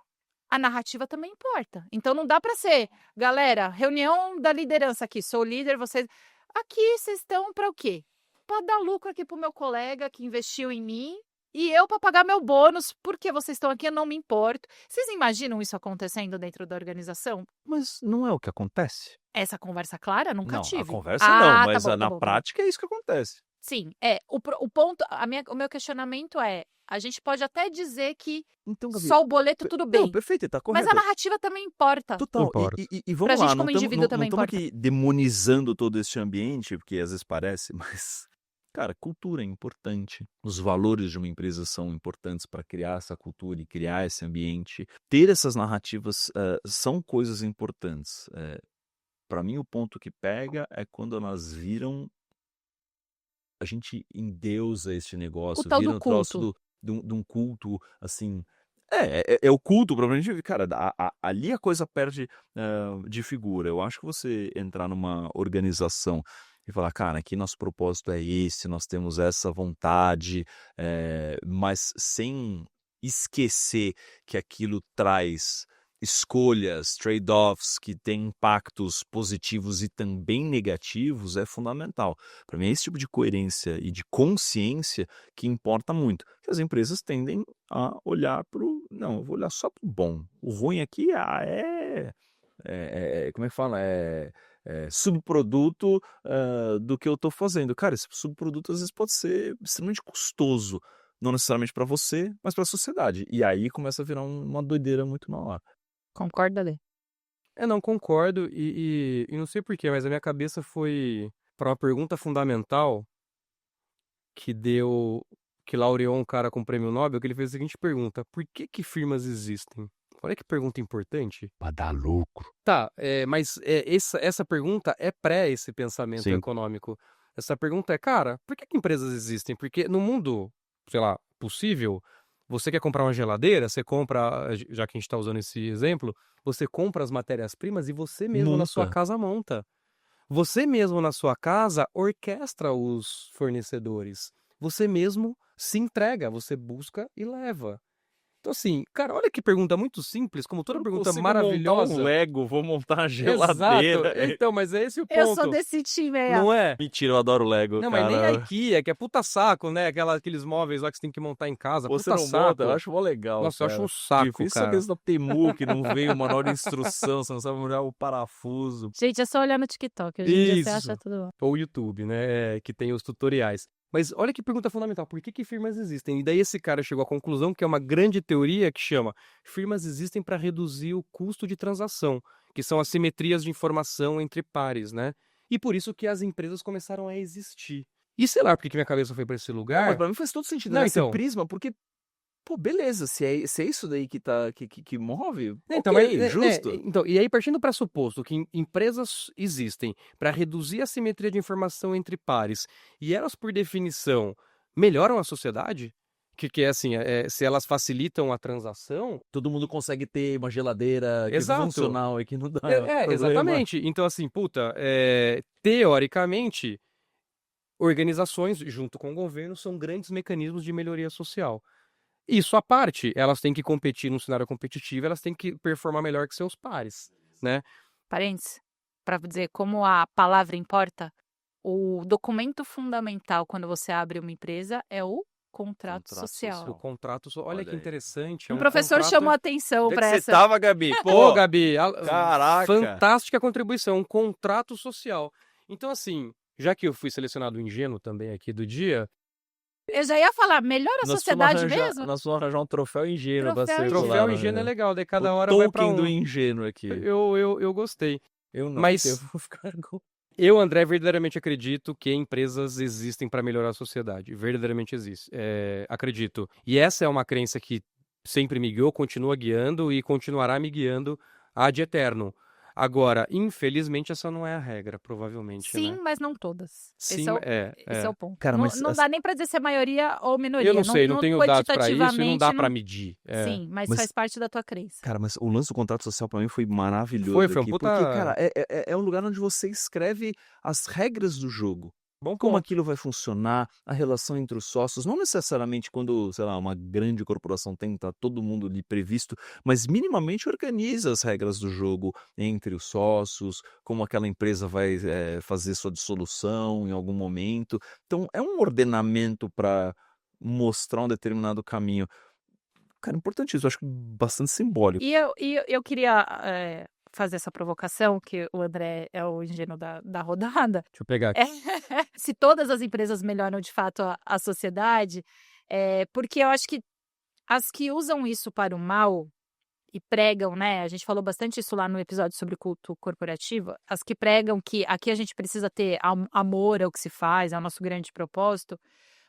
a narrativa também importa. Então não dá para ser, galera, reunião da liderança aqui, sou líder, vocês aqui vocês estão para o quê? Para dar lucro aqui pro meu colega que investiu em mim e eu para pagar meu bônus, porque vocês estão aqui, eu não me importo. Vocês imaginam isso acontecendo dentro da organização? Mas não é o que acontece. Essa conversa clara nunca Não, tive. a conversa não, tá mas bom, tá na bom, tá bom. prática é isso que acontece. Sim, o ponto, o meu questionamento é, a gente pode até dizer que Então, Gabi, só o boleto tudo bem. Não, perfeito, tá Mas correto. a narrativa também importa. Total. Importa. E vamos Pra lá, gente como indivíduo também não estamos importa. aqui demonizando todo esse ambiente, porque às vezes parece, mas, cara, cultura é importante. Os valores de uma empresa são importantes para criar essa cultura e criar esse ambiente. Ter essas narrativas são coisas importantes. Para mim, o ponto que pega é quando elas viram. A gente endeusa este negócio, O tal vira do um troço culto. de um culto, assim. É o culto, provavelmente, cara, ali a coisa perde de figura. Eu acho que você entrar numa organização e falar, cara, aqui nosso propósito é esse, nós temos essa vontade, mas sem esquecer que aquilo traz escolhas, trade-offs que têm impactos positivos e também negativos, é fundamental. Para mim é esse tipo de coerência e de consciência que importa muito. Que as empresas tendem a olhar para o... Não, eu vou olhar só para o bom. O ruim aqui como é que fala? Subproduto do que eu estou fazendo. Cara, esse subproduto às vezes pode ser extremamente custoso. Não necessariamente para você, mas para a sociedade. E aí começa a virar uma doideira muito maior. Concorda, Lê? Não, concordo e não sei porquê, mas a minha cabeça foi para uma pergunta fundamental que laureou um cara com o prêmio Nobel, que ele fez a seguinte pergunta: por que firmas existem? Olha que pergunta importante. Para dar lucro. Tá, mas essa pergunta é esse pensamento Sim. econômico. Essa pergunta é, cara, por que empresas existem? Porque no mundo, sei lá, possível, você quer comprar uma geladeira, você compra, já que a gente está usando esse exemplo, você compra as matérias-primas e você mesmo na sua Monta. casa monta. Você mesmo na sua casa orquestra os fornecedores. Você mesmo se entrega, você busca e leva. Então, assim, cara, olha que pergunta muito simples, como toda Eu não pergunta consigo montar um maravilhosa. Lego, vou montar uma Exato. geladeira. Então, mas é esse o Eu sou ponto. desse time aí, ó. Não é? Mentira, eu adoro Lego, Não, mas nem a cara. IKEA, que é puta saco, né? Aqueles móveis lá que você tem que montar em casa, Você puta não saco. monta, eu acho mó legal, Nossa, eu cara. acho um saco, Difícil cara. aqueles da Temu, que não veio o manual de instrução, você não sabe olhar o parafuso. Gente, é só olhar no TikTok. Hoje em dia você Isso. acha tudo lá. Ou o YouTube, né? Que tem os tutoriais. Mas olha que pergunta fundamental, por que firmas existem? E daí esse cara chegou à conclusão que é uma grande teoria que chama firmas existem para reduzir o custo de transação, que são assimetrias de informação entre pares, né? E por isso que as empresas começaram a existir. E sei lá por que minha cabeça foi para esse Não, mas lugar. pra mim faz todo sentido Não, nesse então. prisma, porque, pô, beleza, se é isso daí que move, Então, ok, mas, justo. então, e aí, partindo do pressuposto que empresas existem para reduzir a simetria de informação entre pares, e elas, por definição, melhoram a sociedade, que é assim, se elas facilitam a transação. Todo mundo consegue ter uma geladeira que é Exato. funcional e que não dá problema. Exatamente. Então, assim, teoricamente, organizações, junto com o governo, são grandes mecanismos de melhoria social. Isso à parte, elas têm que competir num cenário competitivo, elas têm que performar melhor que seus pares, né? Parênteses, para dizer como a palavra importa, o documento fundamental quando você abre uma empresa é o contrato Contrato social. O contrato, olha Olha que aí. interessante. O professor chamou a atenção Onde é para que você essa. tava, Gabi? Ô, Pô, Gabi, caraca. fantástica contribuição, um contrato social. Então, assim, já que eu fui selecionado ingênuo também aqui do dia, Eu já ia falar, melhora a Nós sociedade vamos mesmo? Nós vamos arranjar um troféu ingênuo pra Troféu circular. troféu né? ingênuo é legal, daí cada O hora vai pra token do um. ingênuo aqui. Eu gostei. Eu não, Mas- eu vou ficar com... Eu, André, verdadeiramente acredito que empresas existem para melhorar a sociedade. Verdadeiramente existe. Acredito. E essa é uma crença que sempre me guiou, continua guiando e continuará me guiando ad eterno. Agora, infelizmente, essa não é a regra, provavelmente, Sim, né? mas não todas. Sim, Esse é o ponto. Cara, não mas não as- dá nem para dizer se é maioria ou minoria. Eu não sei, não tenho dados para isso e não dá quantitativamente, para medir. Sim, mas Mas- faz parte da tua crença. Cara, mas o lance do contrato social pra mim foi maravilhoso Foi um aqui, puta- porque, cara, é um lugar onde você escreve as regras do jogo. Bom Como ponto. aquilo vai funcionar, a relação entre os sócios, não necessariamente quando, sei lá, uma grande corporação tem, tá todo mundo ali previsto, mas minimamente organiza as regras do jogo entre os sócios, como aquela empresa vai fazer sua dissolução em algum momento. Então, é um ordenamento para mostrar um determinado caminho. Cara, importante isso, eu acho que bastante simbólico. E eu queria fazer essa provocação, que o André é o engenheiro da rodada. Deixa eu pegar aqui. Se todas as empresas melhoram de fato a sociedade, porque eu acho que as que usam isso para o mal e pregam, né? A gente falou bastante isso lá no episódio sobre culto corporativo. As que pregam que aqui a gente precisa ter amor ao que se faz, é o nosso grande propósito,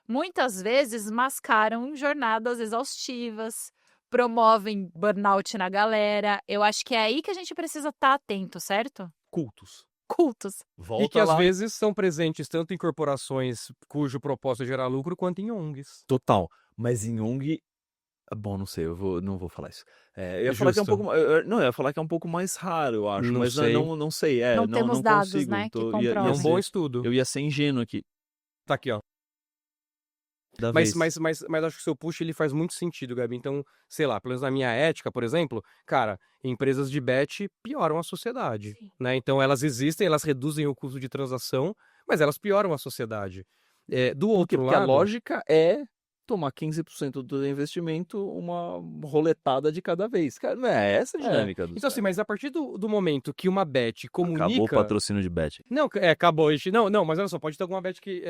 muitas vezes mascaram jornadas exaustivas, promovem burnout na galera. Eu acho que é aí que a gente precisa estar atento, certo? Cultos. Cultos. Volta E que às lá. vezes são presentes tanto em corporações cujo propósito é gerar lucro, quanto em ONGs. Total. Mas em ONG. Bom, não sei, não vou falar isso. Eu ia falar que é um Justo. pouco. Não, eu ia falar que é um pouco mais raro, eu acho. Não mas sei. não sei. Não temos dados, consigo. né, que Ia comprovam. É um ser- bom estudo. eu ia ser ingênuo aqui. Tá aqui, ó. Da Mas vez. acho que o seu push ele faz muito sentido, Gabi. Então, sei lá, pelo menos na minha ética, por exemplo, cara, empresas de bet pioram a sociedade, Sim. né? Então elas existem, elas reduzem o custo de transação, mas elas pioram a sociedade. Do outro Porque a lado, lógica é tomar 15% do investimento, uma roletada de cada vez. Cara, não é essa a dinâmica do então assim, mas a partir do momento que uma bet comunica... Acabou o patrocínio de bet. Não, acabou. Não, mas olha só, pode ter alguma bet que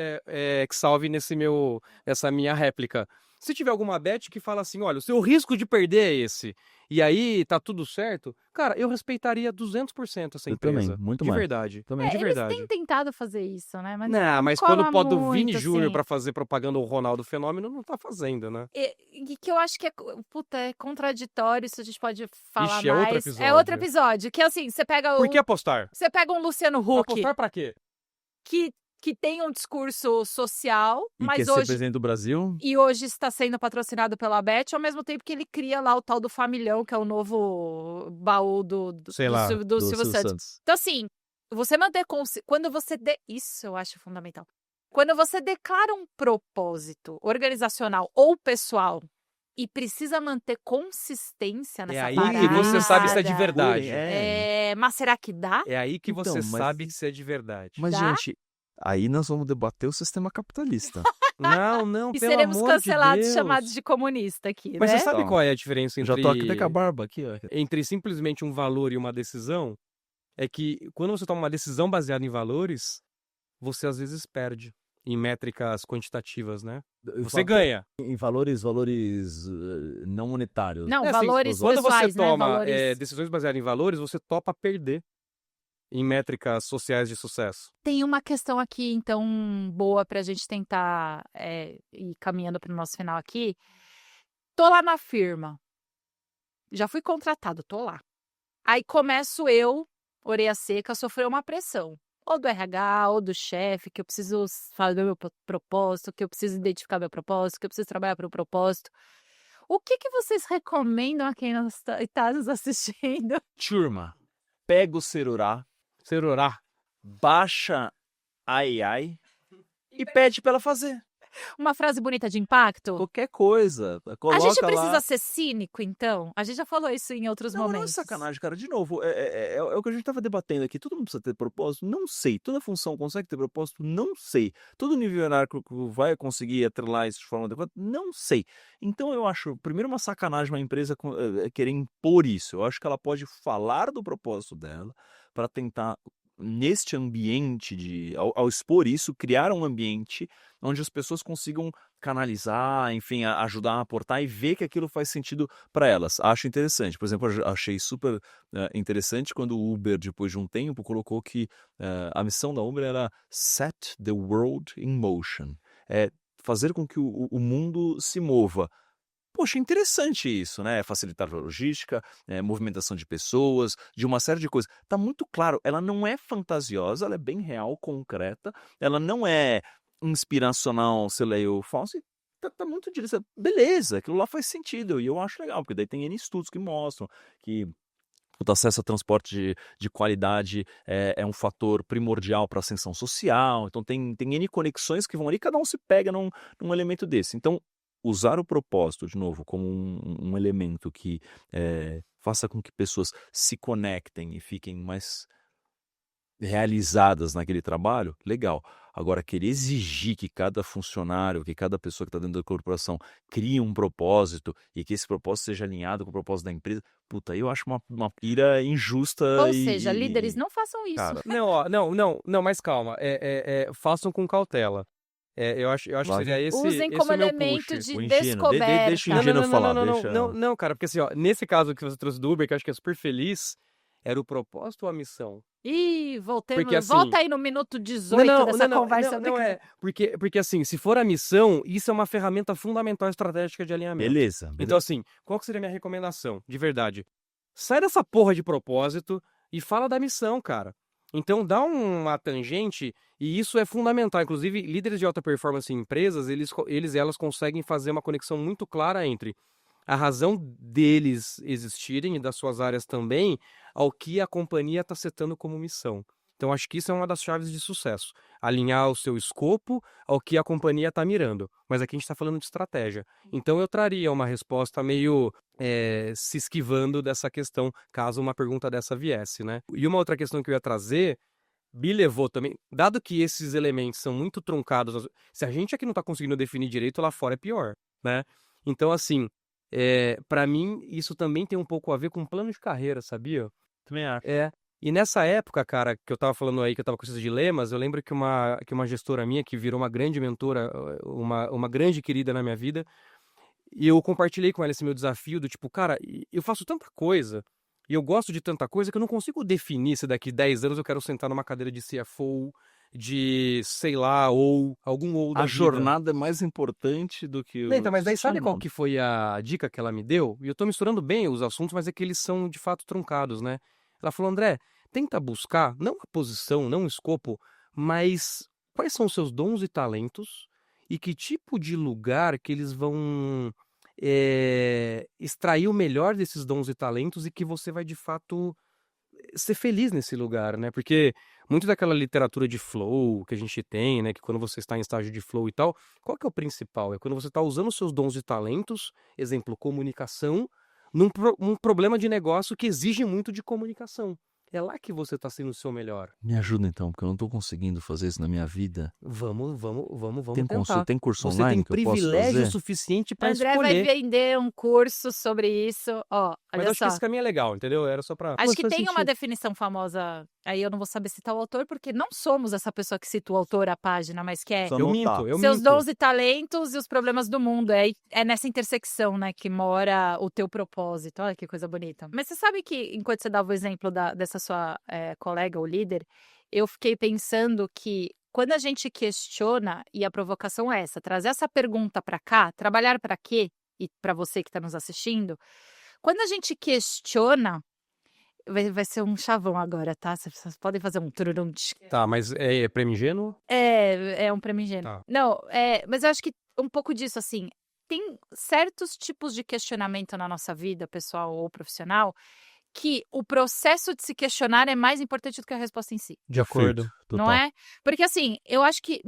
salve nessa minha réplica. Se tiver alguma bet que fala assim, olha, o seu risco de perder é esse, e aí tá tudo certo, cara, eu respeitaria 200% essa Eu empresa. também, muito de mais. verdade. Também. De Eles verdade. têm tentado fazer isso, né? Mas Não, mas cola quando pode o Vini muito, Júnior assim. pra fazer propaganda ao Ronaldo Fenômeno, não tá fazendo, né? E que eu acho que é contraditório, isso a gente pode falar Ixi, é outro mais. episódio. É outro episódio, que assim, você pega Por que apostar? você pega um Luciano Huck, Apostar pra quê? que tem um discurso social, E quer mas ser hoje presidente do Brasil? e hoje está sendo patrocinado pela Bet, ao mesmo tempo que ele cria lá o tal do Familhão, que é o novo baú do Sei lá, Silvio Santos. Então, assim, você manter quando você isso eu acho fundamental. Quando você declara um propósito organizacional ou pessoal e precisa manter consistência É nessa aí que você sabe se é de parada, verdade. mas será que dá? É aí que você Então, sabe se é de verdade. mas Dá? gente, aí nós vamos debater o sistema capitalista. Não, E pelo seremos amor de cancelados, chamados Deus. de comunista aqui, Mas você né? sabe Então, qual é a diferença Já tô até com a entre, barba aqui, ó. entre simplesmente um valor e uma decisão? É que quando você toma uma decisão baseada em valores, você às vezes perde em métricas quantitativas, né? Você ganha. Em valores não monetários. Não, É assim, valores quando você pessoais, né? toma Valores. decisões baseadas em valores, você topa perder em métricas sociais de sucesso. Tem uma questão aqui, então, boa para a gente tentar ir caminhando para o nosso final aqui. Tô lá na firma. Já fui contratado, tô lá. Aí começo eu, orelha seca, a sofrer uma pressão. Ou do RH, ou do chefe, que eu preciso fazer meu propósito, que eu preciso identificar meu propósito, que eu preciso trabalhar para o propósito. O que vocês recomendam a quem está nos assistindo? Turma, pega o celular, Serorá. baixa a AI e pede pra ela fazer. Uma frase bonita de impacto? Qualquer coisa. A Coloca gente precisa lá. ser cínico, então? A gente já falou isso em outros Não, mas não é momentos. sacanagem, cara. De novo, é o que a gente tava debatendo aqui. Todo mundo precisa ter propósito? Não sei. Toda função consegue ter propósito? Não sei. Todo nível hierárquico vai conseguir atrelar isso de forma adequada? Não sei. Então eu acho, primeiro, uma sacanagem uma empresa querer impor isso. Eu acho que ela pode falar do propósito dela para tentar, neste ambiente, ao expor isso, criar um ambiente onde as pessoas consigam canalizar, enfim, ajudar a aportar e ver que aquilo faz sentido para elas. Acho interessante. Por exemplo, eu achei super interessante quando o Uber, depois de um tempo, colocou que a missão da Uber era set the world in motion. É fazer com que o mundo se mova. Poxa, interessante isso, né? Facilitar a logística, movimentação de pessoas, de uma série de coisas. Tá muito claro, ela não é fantasiosa, ela é bem real, concreta, ela não é inspiracional, sei lá, eu falso. Tá muito direto. Beleza, aquilo lá faz sentido e eu acho legal, porque daí tem N estudos que mostram que o acesso a transporte de qualidade é um fator primordial para a ascensão social. Então tem N conexões que vão ali, cada um se pega num elemento desse. Então, usar o propósito, de novo, como um elemento que faça com que pessoas se conectem e fiquem mais realizadas naquele trabalho, legal. Agora, querer exigir que cada funcionário, que cada pessoa que está dentro da corporação crie um propósito e que esse propósito seja alinhado com o propósito da empresa, puta, eu acho uma pira injusta Ou seja, líderes, não façam isso. cara, Não, ó, não, mas calma. Façam com cautela. Eu acho que Vai. seria esse Usem esse como o meu elemento push. de O ingênuo, descoberta. deixa o ingênuo falar, Não, cara, porque assim, ó, nesse caso que você trouxe do Uber, que eu acho que é super feliz, era o propósito ou a missão? Ih, Porque assim, volta aí no minuto 18 dessa conversa. não é, porque assim, se for a missão, isso é uma ferramenta fundamental estratégica de alinhamento. beleza. Então assim, qual que seria a minha recomendação, de verdade? Sai dessa porra de propósito e fala da missão, cara. Então dá uma tangente, e isso é fundamental. Inclusive, líderes de alta performance em empresas, elas conseguem fazer uma conexão muito clara entre a razão deles existirem e das suas áreas também ao que a companhia está setando como missão. Então, acho que isso é uma das chaves de sucesso. Alinhar o seu escopo ao que a companhia está mirando. Mas aqui a gente está falando de estratégia. Então, eu traria uma resposta meio se esquivando dessa questão, caso uma pergunta dessa viesse, né? E uma outra questão que eu ia trazer me levou também, dado que esses elementos são muito truncados, se a gente aqui não está conseguindo definir direito, lá fora é pior, né? Então, assim, para mim, isso também tem um pouco a ver com plano de carreira, sabia? Também acho. E nessa época, cara, que eu tava falando aí, que eu tava com esses dilemas, eu lembro que uma gestora minha, que virou uma grande mentora, uma grande querida na minha vida, e eu compartilhei com ela esse meu desafio do tipo, cara, eu faço tanta coisa, e eu gosto de tanta coisa, que eu não consigo definir se daqui 10 anos eu quero sentar numa cadeira de CFO, de, sei lá, ou algum ou da A vida. jornada é mais importante do que o... Não, então, mas daí sabe Só qual nome. que foi a dica que ela me deu? E eu tô misturando bem os assuntos, mas é que eles são de fato truncados, né? Ela falou, André, tenta buscar, não a posição, não o escopo, mas quais são os seus dons e talentos e que tipo de lugar que eles vão extrair o melhor desses dons e talentos e que você vai de fato ser feliz nesse lugar, né? Porque muito daquela literatura de flow que a gente tem, né? Que quando você está em estágio de flow e tal, qual que é o principal? É quando você está usando os seus dons e talentos, exemplo, comunicação, um problema de negócio que exige muito de comunicação. É lá que você está sendo o seu melhor. Me ajuda então, porque eu não tô conseguindo fazer isso na minha vida. Vamos Tem tentar. tem curso Você tem online que eu posso privilégio fazer? suficiente para André vai escolher. vender um curso sobre isso. Ó, Mas olha acho que esse só. caminho é legal, entendeu? Era só pra... Acho que faz tem uma sentido. definição famosa, aí eu não vou saber citar o autor, porque não somos essa pessoa que cita o autor, a página, mas que é Só Eu anotar. minto. seus dons e talentos e os problemas do mundo. É nessa intersecção, né, que mora o teu propósito. Olha que coisa bonita. Mas você sabe que, enquanto você dava o exemplo dessa sua colega ou líder, eu fiquei pensando que quando a gente questiona, e a provocação é essa, trazer essa pergunta para cá, trabalhar para quê? E para você que está nos assistindo, quando a gente questiona, vai ser um chavão agora, tá? Vocês podem fazer um tururum. Tá, mas é prêmio ingênuo? É um prêmio ingênuo. Tá. Não, mas eu acho que um pouco disso, assim, tem certos tipos de questionamento na nossa vida, pessoal ou profissional, que o processo de se questionar é mais importante do que a resposta em si. De acordo. Perfeito, Não total. é? Porque assim, eu acho que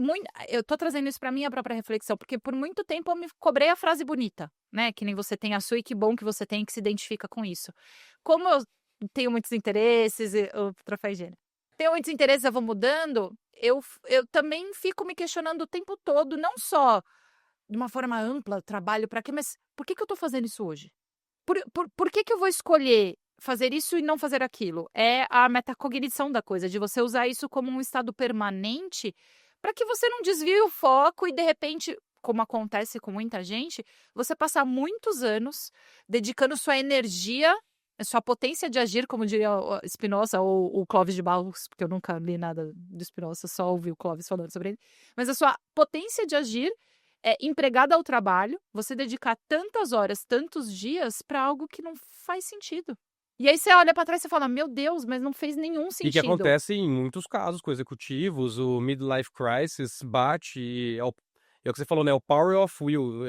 eu tô trazendo isso pra minha própria reflexão, porque por muito tempo eu me cobrei a frase bonita, né? Que nem você tem a sua e que bom que você tem que se identifica com isso. Como eu tenho muitos interesses, o troféu higiene. Tenho muitos interesses, eu vou mudando, eu também fico me questionando o tempo todo, não só de uma forma ampla, trabalho pra quê, mas por que eu tô fazendo isso hoje? Por que eu vou escolher fazer isso e não fazer aquilo? É a metacognição da coisa, de você usar isso como um estado permanente para que você não desvie o foco e, de repente, como acontece com muita gente, você passar muitos anos dedicando sua energia, sua potência de agir, como diria o Spinoza ou o Clóvis de Barros, porque eu nunca li nada do Spinoza, só ouvi o Clóvis falando sobre ele, mas a sua potência de agir empregada ao trabalho, você dedicar tantas horas, tantos dias para algo que não faz sentido. E aí você olha para trás e fala, meu Deus, mas não fez nenhum E que sentido. acontece em muitos casos com executivos, o midlife crisis bate, é o que você falou, né? O power of will,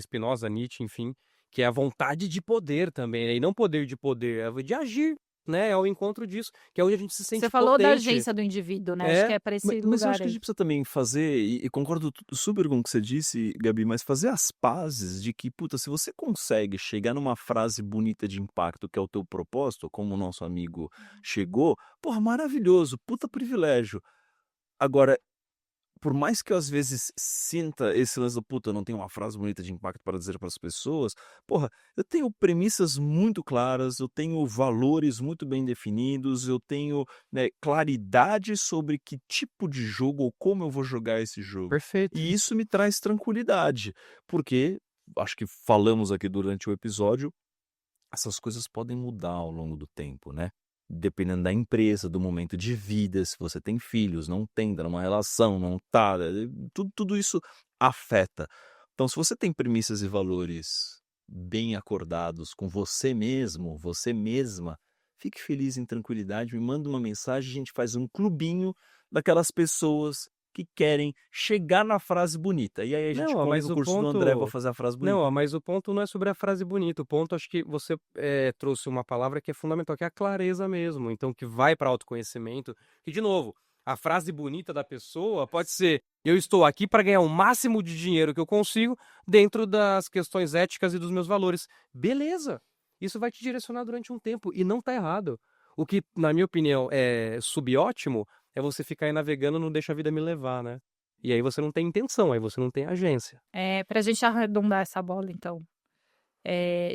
Spinoza, Nietzsche, enfim, que é a vontade de poder também, né? E não poder de poder, é de agir, né? É o encontro disso, que é onde a gente se sente Você falou da potente. urgência do indivíduo, né? Acho que é para esse Mas eu lugar acho que a aí. gente precisa também fazer, e concordo super com o que você disse, Gabi, mas fazer as pazes de que, puta, se você consegue chegar numa frase bonita de impacto, que é o teu propósito, como o nosso amigo chegou, porra, maravilhoso, puta privilégio. Agora, por mais que eu às vezes sinta esse lance do puta, eu não tenho uma frase bonita de impacto para dizer para as pessoas, porra, eu tenho premissas muito claras, eu tenho valores muito bem definidos, eu tenho, né, claridade sobre que tipo de jogo ou como eu vou jogar esse jogo. Perfeito. E isso me traz tranquilidade, porque acho que falamos aqui durante o episódio, essas coisas podem mudar ao longo do tempo, né? Dependendo da empresa, do momento de vida, se você tem filhos, não tem, tá numa relação, não tá, tudo isso afeta. Então, se você tem premissas e valores bem acordados com você mesmo, você mesma, fique feliz em tranquilidade, me manda uma mensagem, a gente faz um clubinho daquelas pessoas que querem chegar na frase bonita. E aí a gente Não, cola mas no o curso do André para fazer a frase bonita. Não, mas o ponto não é sobre a frase bonita. O ponto, acho que você trouxe uma palavra que é fundamental, que é a clareza mesmo. Então, que vai para autoconhecimento. Que, de novo, a frase bonita da pessoa pode ser: eu estou aqui para ganhar o máximo de dinheiro que eu consigo dentro das questões éticas e dos meus valores. Beleza! Isso vai te direcionar durante um tempo e não tá errado. O que, na minha opinião, é subótimo é você ficar aí navegando, não deixa a vida me levar, né? E aí você não tem intenção, aí você não tem agência. Pra gente arredondar essa bola, então.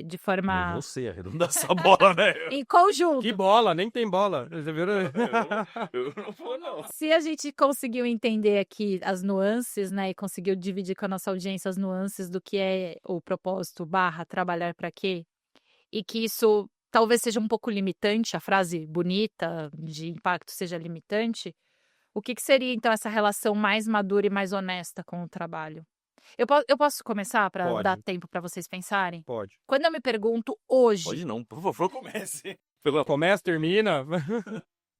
De forma. Você arredondar essa bola, né? Em conjunto. Que bola, nem tem bola. Você viu? Eu não vou, não. Se a gente conseguiu entender aqui as nuances, né, e conseguiu dividir com a nossa audiência as nuances do que é o propósito / trabalhar para quê, e que isso talvez seja um pouco limitante, a frase bonita de impacto seja limitante, o que seria então essa relação mais madura e mais honesta com o trabalho? Eu posso começar para Pode. dar tempo para vocês pensarem? Pode. Quando eu me pergunto hoje, Pode não, por favor, comece. Começa, termina.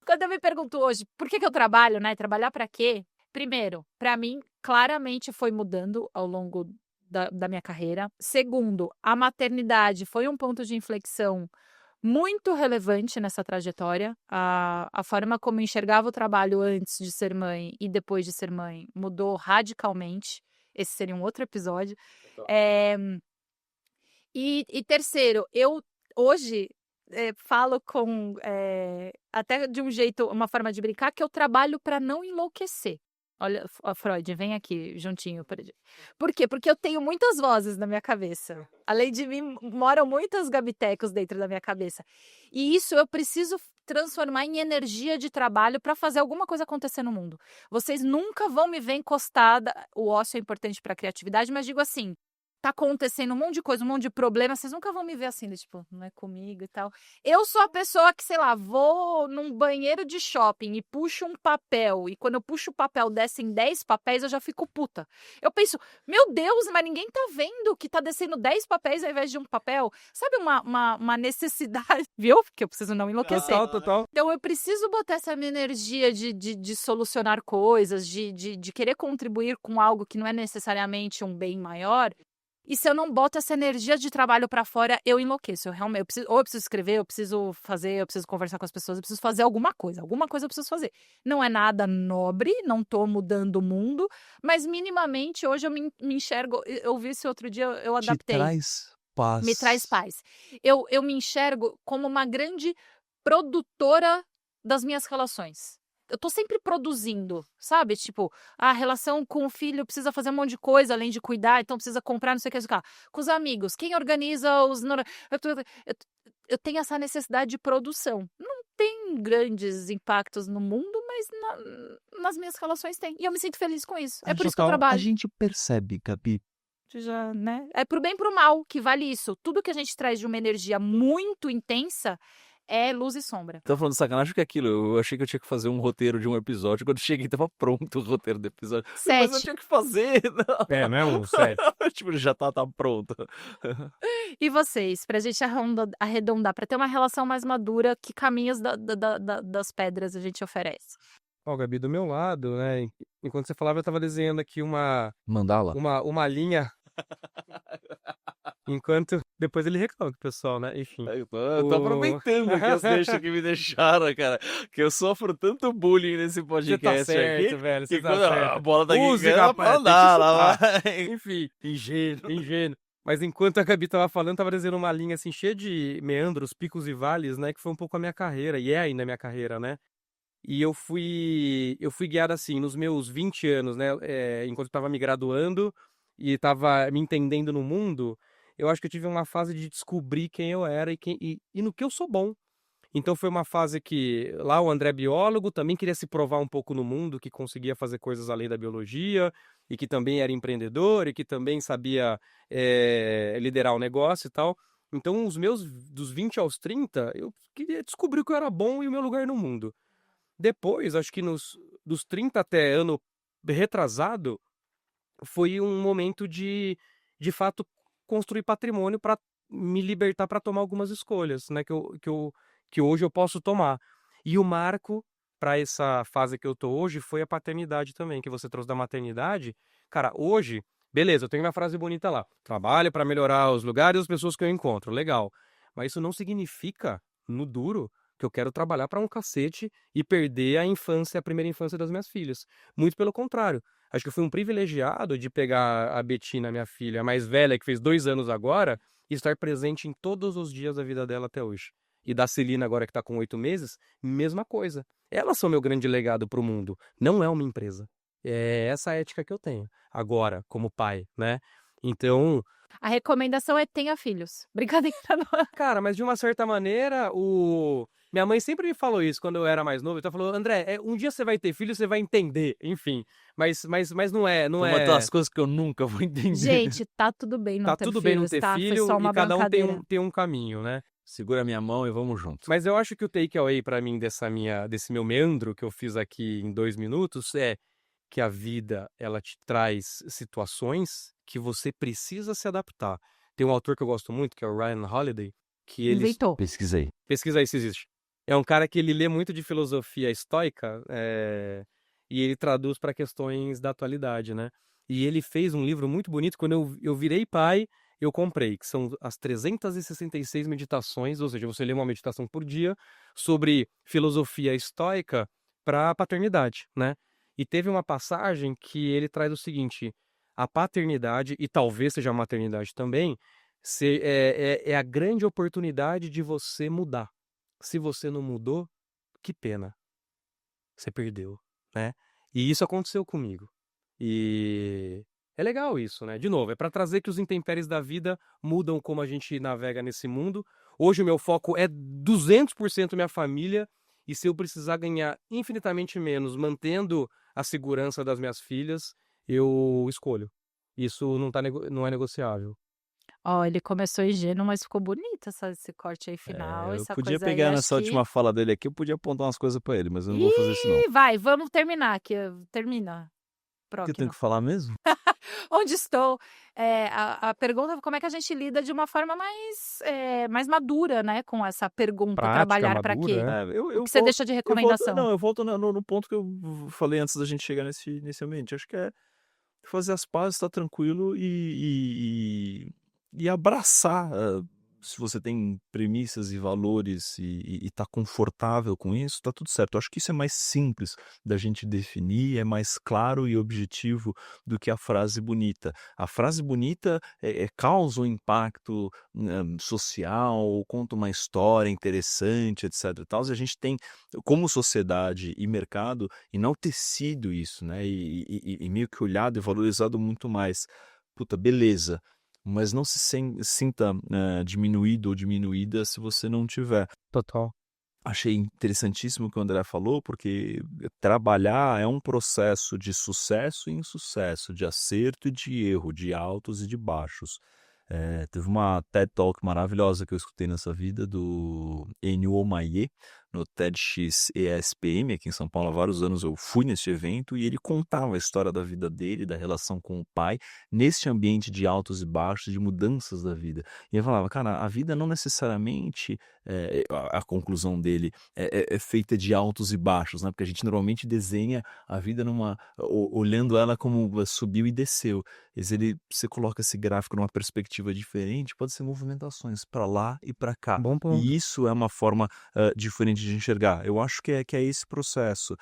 quando eu me pergunto hoje, por que eu trabalho, né? Trabalhar para quê? Primeiro, para mim, claramente foi mudando ao longo da minha carreira. Segundo, a maternidade foi um ponto de inflexão muito relevante nessa trajetória. A forma como eu enxergava o trabalho antes de ser mãe e depois de ser mãe mudou radicalmente. Esse seria um outro episódio. É, e terceiro, eu hoje falo com até de um jeito, uma forma de brincar, que eu trabalho para não enlouquecer. Olha, Freud, vem aqui juntinho. Por quê? Porque eu tenho muitas vozes na minha cabeça. Além de mim, moram muitos gabitecos dentro da minha cabeça. E isso eu preciso transformar em energia de trabalho para fazer alguma coisa acontecer no mundo. Vocês nunca vão me ver encostada. O ócio é importante para a criatividade, mas digo assim, tá acontecendo um monte de coisa, um monte de problema, vocês nunca vão me ver assim, tipo, não é comigo e tal. Eu sou a pessoa que, sei lá, vou num banheiro de shopping e puxo um papel, e quando eu puxo o papel, descem 10 papéis, eu já fico puta. Eu penso, meu Deus, mas ninguém tá vendo que tá descendo 10 papéis ao invés de um papel? Sabe uma necessidade, viu? Porque eu preciso não enlouquecer. Total. Então eu preciso botar essa minha energia de solucionar coisas, de querer contribuir com algo que não é necessariamente um bem maior. E se eu não boto essa energia de trabalho pra fora, eu enlouqueço. Eu preciso escrever, eu preciso fazer, eu preciso conversar com as pessoas, eu preciso fazer alguma coisa eu preciso fazer. Não é nada nobre, não tô mudando o mundo, mas minimamente hoje eu me enxergo. Eu vi esse outro dia, eu Te adaptei. traz paz. Me traz paz. Eu me enxergo como uma grande produtora das minhas relações. Eu tô sempre produzindo, sabe? Tipo, a relação com o filho precisa fazer um monte de coisa, além de cuidar, então precisa comprar não sei o que, não sei o que. Com os amigos, quem organiza os... Eu tenho essa necessidade de produção. Não tem grandes impactos no mundo, mas nas minhas relações tem. E eu me sinto feliz com isso. É por isso que eu A trabalho. gente percebe, Gabi. Já, né? É pro bem e pro mal que vale isso. Tudo que a gente traz de uma energia muito intensa é luz e sombra. Tô falando de sacanagem porque aquilo, eu achei que eu tinha que fazer um roteiro de um episódio. Quando cheguei, tava pronto o roteiro do episódio. Mas eu 7. tinha que fazer. Não. Não é um 7. Tipo, já tá pronto. E vocês, pra gente arredondar, pra ter uma relação mais madura, que caminhos das pedras a gente oferece? Ó, Gabi, do meu lado, né? Enquanto você falava, eu tava desenhando aqui Mandala. uma linha. Enquanto depois ele reclama com o pessoal, né? Enfim. Eu tô aproveitando aqui as deixas que me deixaram, cara. Que eu sofro tanto bullying nesse Você podcast tá certo, aqui. velho. Que Você tá quando certo. a bola tá aqui, Use, ganha, rapaz, mandala, tem que vai. Enfim, ingênuo. Mas enquanto a Gabi tava falando, tava desenhando uma linha assim, cheia de meandros, picos e vales, né? Que foi um pouco a minha carreira, e é ainda a minha carreira, né? E eu fui guiado assim, nos meus 20 anos, né? Enquanto eu tava me graduando e tava me entendendo no mundo, eu acho que eu tive uma fase de descobrir quem eu era e no que eu sou bom. Então foi uma fase que lá o André biólogo também queria se provar um pouco no mundo, que conseguia fazer coisas além da biologia e que também era empreendedor e que também sabia liderar o negócio e tal. Então os meus dos 20 aos 30, eu queria descobrir o que eu era bom e o meu lugar no mundo. Depois, acho que dos 30 até ano retrasado, foi um momento de fato, construir patrimônio para me libertar para tomar algumas escolhas, né, que hoje eu posso tomar. E o marco para essa fase que eu tô hoje foi a paternidade também, que você trouxe da maternidade. Cara, hoje, beleza, eu tenho uma frase bonita lá. Trabalho para melhorar os lugares e as pessoas que eu encontro. Legal. Mas isso não significa, no duro, que eu quero trabalhar para um cacete e perder a primeira infância das minhas filhas. Muito pelo contrário. Acho que eu fui um privilegiado de pegar a Betina, minha filha, a mais velha, que fez 2 anos agora, e estar presente em todos os dias da vida dela até hoje. E da Celina, agora que está com 8 meses, mesma coisa. Elas são meu grande legado para o mundo, não é uma empresa. É essa a ética que eu tenho, agora, como pai, né? Então... A recomendação é tenha filhos. Brincadeira, não. Cara, mas de uma certa maneira, minha mãe sempre me falou isso quando eu era mais novo. Então ela falou, André, um dia você vai ter filho, você vai entender, enfim. Mas não é... Uma das coisas que eu nunca vou entender. Gente, tá tudo bem não ter filhos, Tá tudo bem não ter tá? filho Foi só uma e cada um brincadeira. tem um caminho, né? Segura minha mão e vamos junto. Mas eu acho que o takeaway pra mim desse meu meandro que eu fiz aqui em 2 minutos é que a vida, ela te traz situações que você precisa se adaptar. Tem um autor que eu gosto muito, que é o Ryan Holiday, que ele... Inventou. Pesquisei. Pesquisa aí se existe. É um cara que ele lê muito de filosofia estoica e ele traduz para questões da atualidade, né? E ele fez um livro muito bonito. Quando eu virei pai, eu comprei, que são as 366 meditações, ou seja, você lê uma meditação por dia sobre filosofia estoica para paternidade, né? E teve uma passagem que ele traz o seguinte: a paternidade, e talvez seja a maternidade também, é a grande oportunidade de você mudar. Se você não mudou, que pena, você perdeu, né? E isso aconteceu comigo. E é legal isso, né? De novo, é para trazer que os intempéries da vida mudam como a gente navega nesse mundo. Hoje o meu foco é 200% minha família, e se eu precisar ganhar infinitamente menos mantendo a segurança das minhas filhas, eu escolho. Isso não é negociável. Ó, ele começou ingênuo, mas ficou bonito esse corte aí final, Eu essa podia coisa aí, pegar acho nessa que... última fala dele aqui, eu podia apontar umas coisas pra ele, mas eu não vou fazer isso não. Ih, vai, vamos terminar aqui. Termina, O que eu tenho Próquino. que falar mesmo? Onde estou? A pergunta é como é que a gente lida de uma forma mais madura, né? Com essa pergunta, Prática, trabalhar para quê? madura, É, O que você deixa de recomendação? eu volto no ponto que eu falei antes da gente chegar nesse ambiente. Acho que é fazer as pazes, estar tranquilo e abraçar. Se você tem premissas e valores e tá confortável com isso, tá tudo certo. Eu acho que isso é mais simples da gente definir, é mais claro e objetivo do que a frase bonita. A frase bonita causa um impacto social, conta uma história interessante, etc. e tal. E a gente tem, como sociedade e mercado, enaltecido isso, né? E meio que olhado e valorizado muito mais. Puta, beleza. Mas não se sinta diminuído ou diminuída se você não tiver. total. Achei interessantíssimo o que o André falou, porque trabalhar é um processo de sucesso e insucesso, de acerto e de erro, de altos e de baixos. Teve uma TED Talk maravilhosa que eu escutei nessa vida do Enio Omaye, no TEDx ESPM, aqui em São Paulo há vários anos eu fui nesse evento e ele contava a história da vida dele, da relação com o pai, nesse ambiente de altos e baixos, de mudanças da vida. E ele falava, cara, a vida não necessariamente, a conclusão dele, é feita de altos e baixos, né? Porque a gente normalmente desenha a vida olhando ela como subiu e desceu. Mas você coloca esse gráfico numa perspectiva diferente, pode ser movimentações para lá e para cá. Bom ponto. E isso é uma forma diferente de enxergar. Eu acho que é esse processo.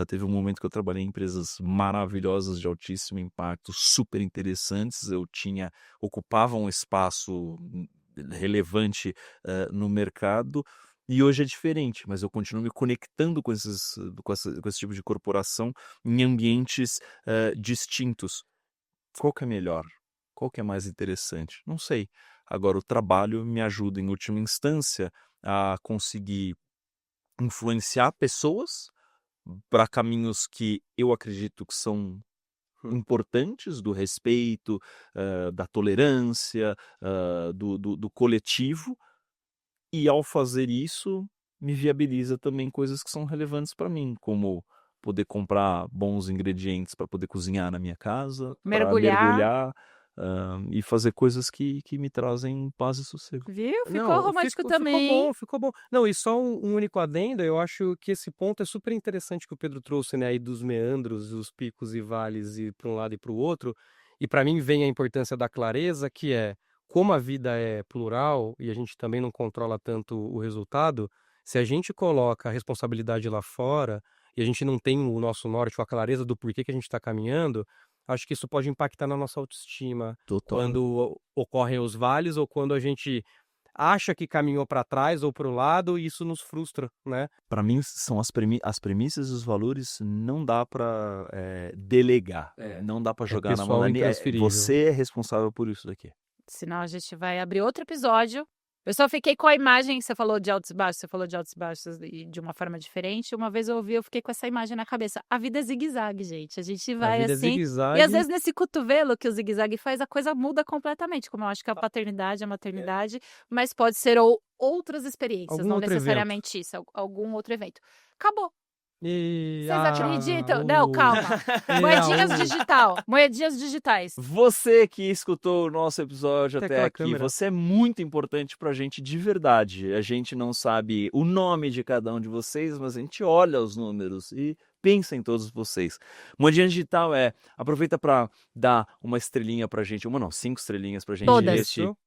Teve um momento que eu trabalhei em empresas maravilhosas de altíssimo impacto, super interessantes. Ocupava um espaço relevante no mercado. E hoje é diferente, mas eu continuo me conectando com esse tipo de corporação em ambientes distintos. Qual que é melhor? Qual que é mais interessante? Não sei. Agora, o trabalho me ajuda, em última instância, a conseguir influenciar pessoas para caminhos que eu acredito que são importantes, do respeito, da tolerância, do coletivo, e ao fazer isso, me viabiliza também coisas que são relevantes para mim, como poder comprar bons ingredientes para poder cozinhar na minha casa, para Mergulhar. mergulhar e fazer coisas que me trazem paz e sossego. Viu? Ficou Não, romântico também. ficou bom. Não, e só um único adendo, eu acho que esse ponto é super interessante que o Pedro trouxe, né, aí dos meandros, os picos e vales e para um lado e para o outro. E para mim vem a importância da clareza, que é como a vida é plural e a gente também não controla tanto o resultado, se a gente coloca a responsabilidade lá fora e a gente não tem o nosso norte ou a clareza do porquê que a gente está caminhando, acho que isso pode impactar na nossa autoestima. Total. Quando ocorrem os vales ou quando a gente acha que caminhou para trás ou para o lado e isso nos frustra, né? Para mim, são as premissas e os valores, não dá para delegar, não dá para jogar na mão pessoal da intransferível. você é responsável por isso daqui. Senão a gente vai abrir outro episódio. Eu só fiquei com a imagem, você falou de altos e baixos e de uma forma diferente. Uma vez eu ouvi, eu fiquei com essa imagem na cabeça. A vida é zigue-zague, gente. A gente vai vida é assim. zigue-zague. E às vezes nesse cotovelo que o zigue-zague faz, a coisa muda completamente. Como eu acho que a paternidade, a maternidade, mas pode ser outras experiências, Algum não outro necessariamente isso, algum outro evento. Acabou. E... Vocês acreditam? Não, calma. Moedinhas digitais. Você que escutou o nosso episódio Até até aquela aqui, câmera. você é muito importante pra gente de verdade. A gente não sabe o nome de cada um de vocês, mas a gente olha os números e pensa em todos vocês. Moedinha Digital aproveita para dar uma estrelinha pra gente, 5 estrelinhas pra gente Todas. neste Isso.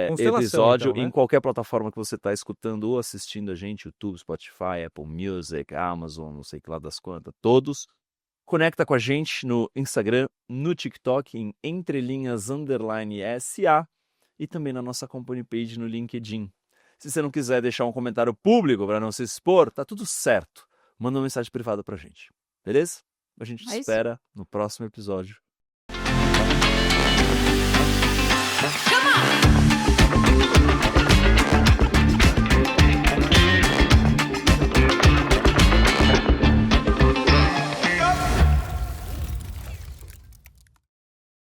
Constelação, episódio então, né? em qualquer plataforma que você está escutando ou assistindo a gente, YouTube, Spotify, Apple Music, Amazon, não sei que lá das quantas, todos. Conecta com a gente no Instagram, no TikTok, em entrelinhas_SA e também na nossa company page no LinkedIn. Se você não quiser deixar um comentário público para não se expor, tá tudo certo. Manda uma mensagem privada pra gente, beleza? A gente te É isso. espera no próximo episódio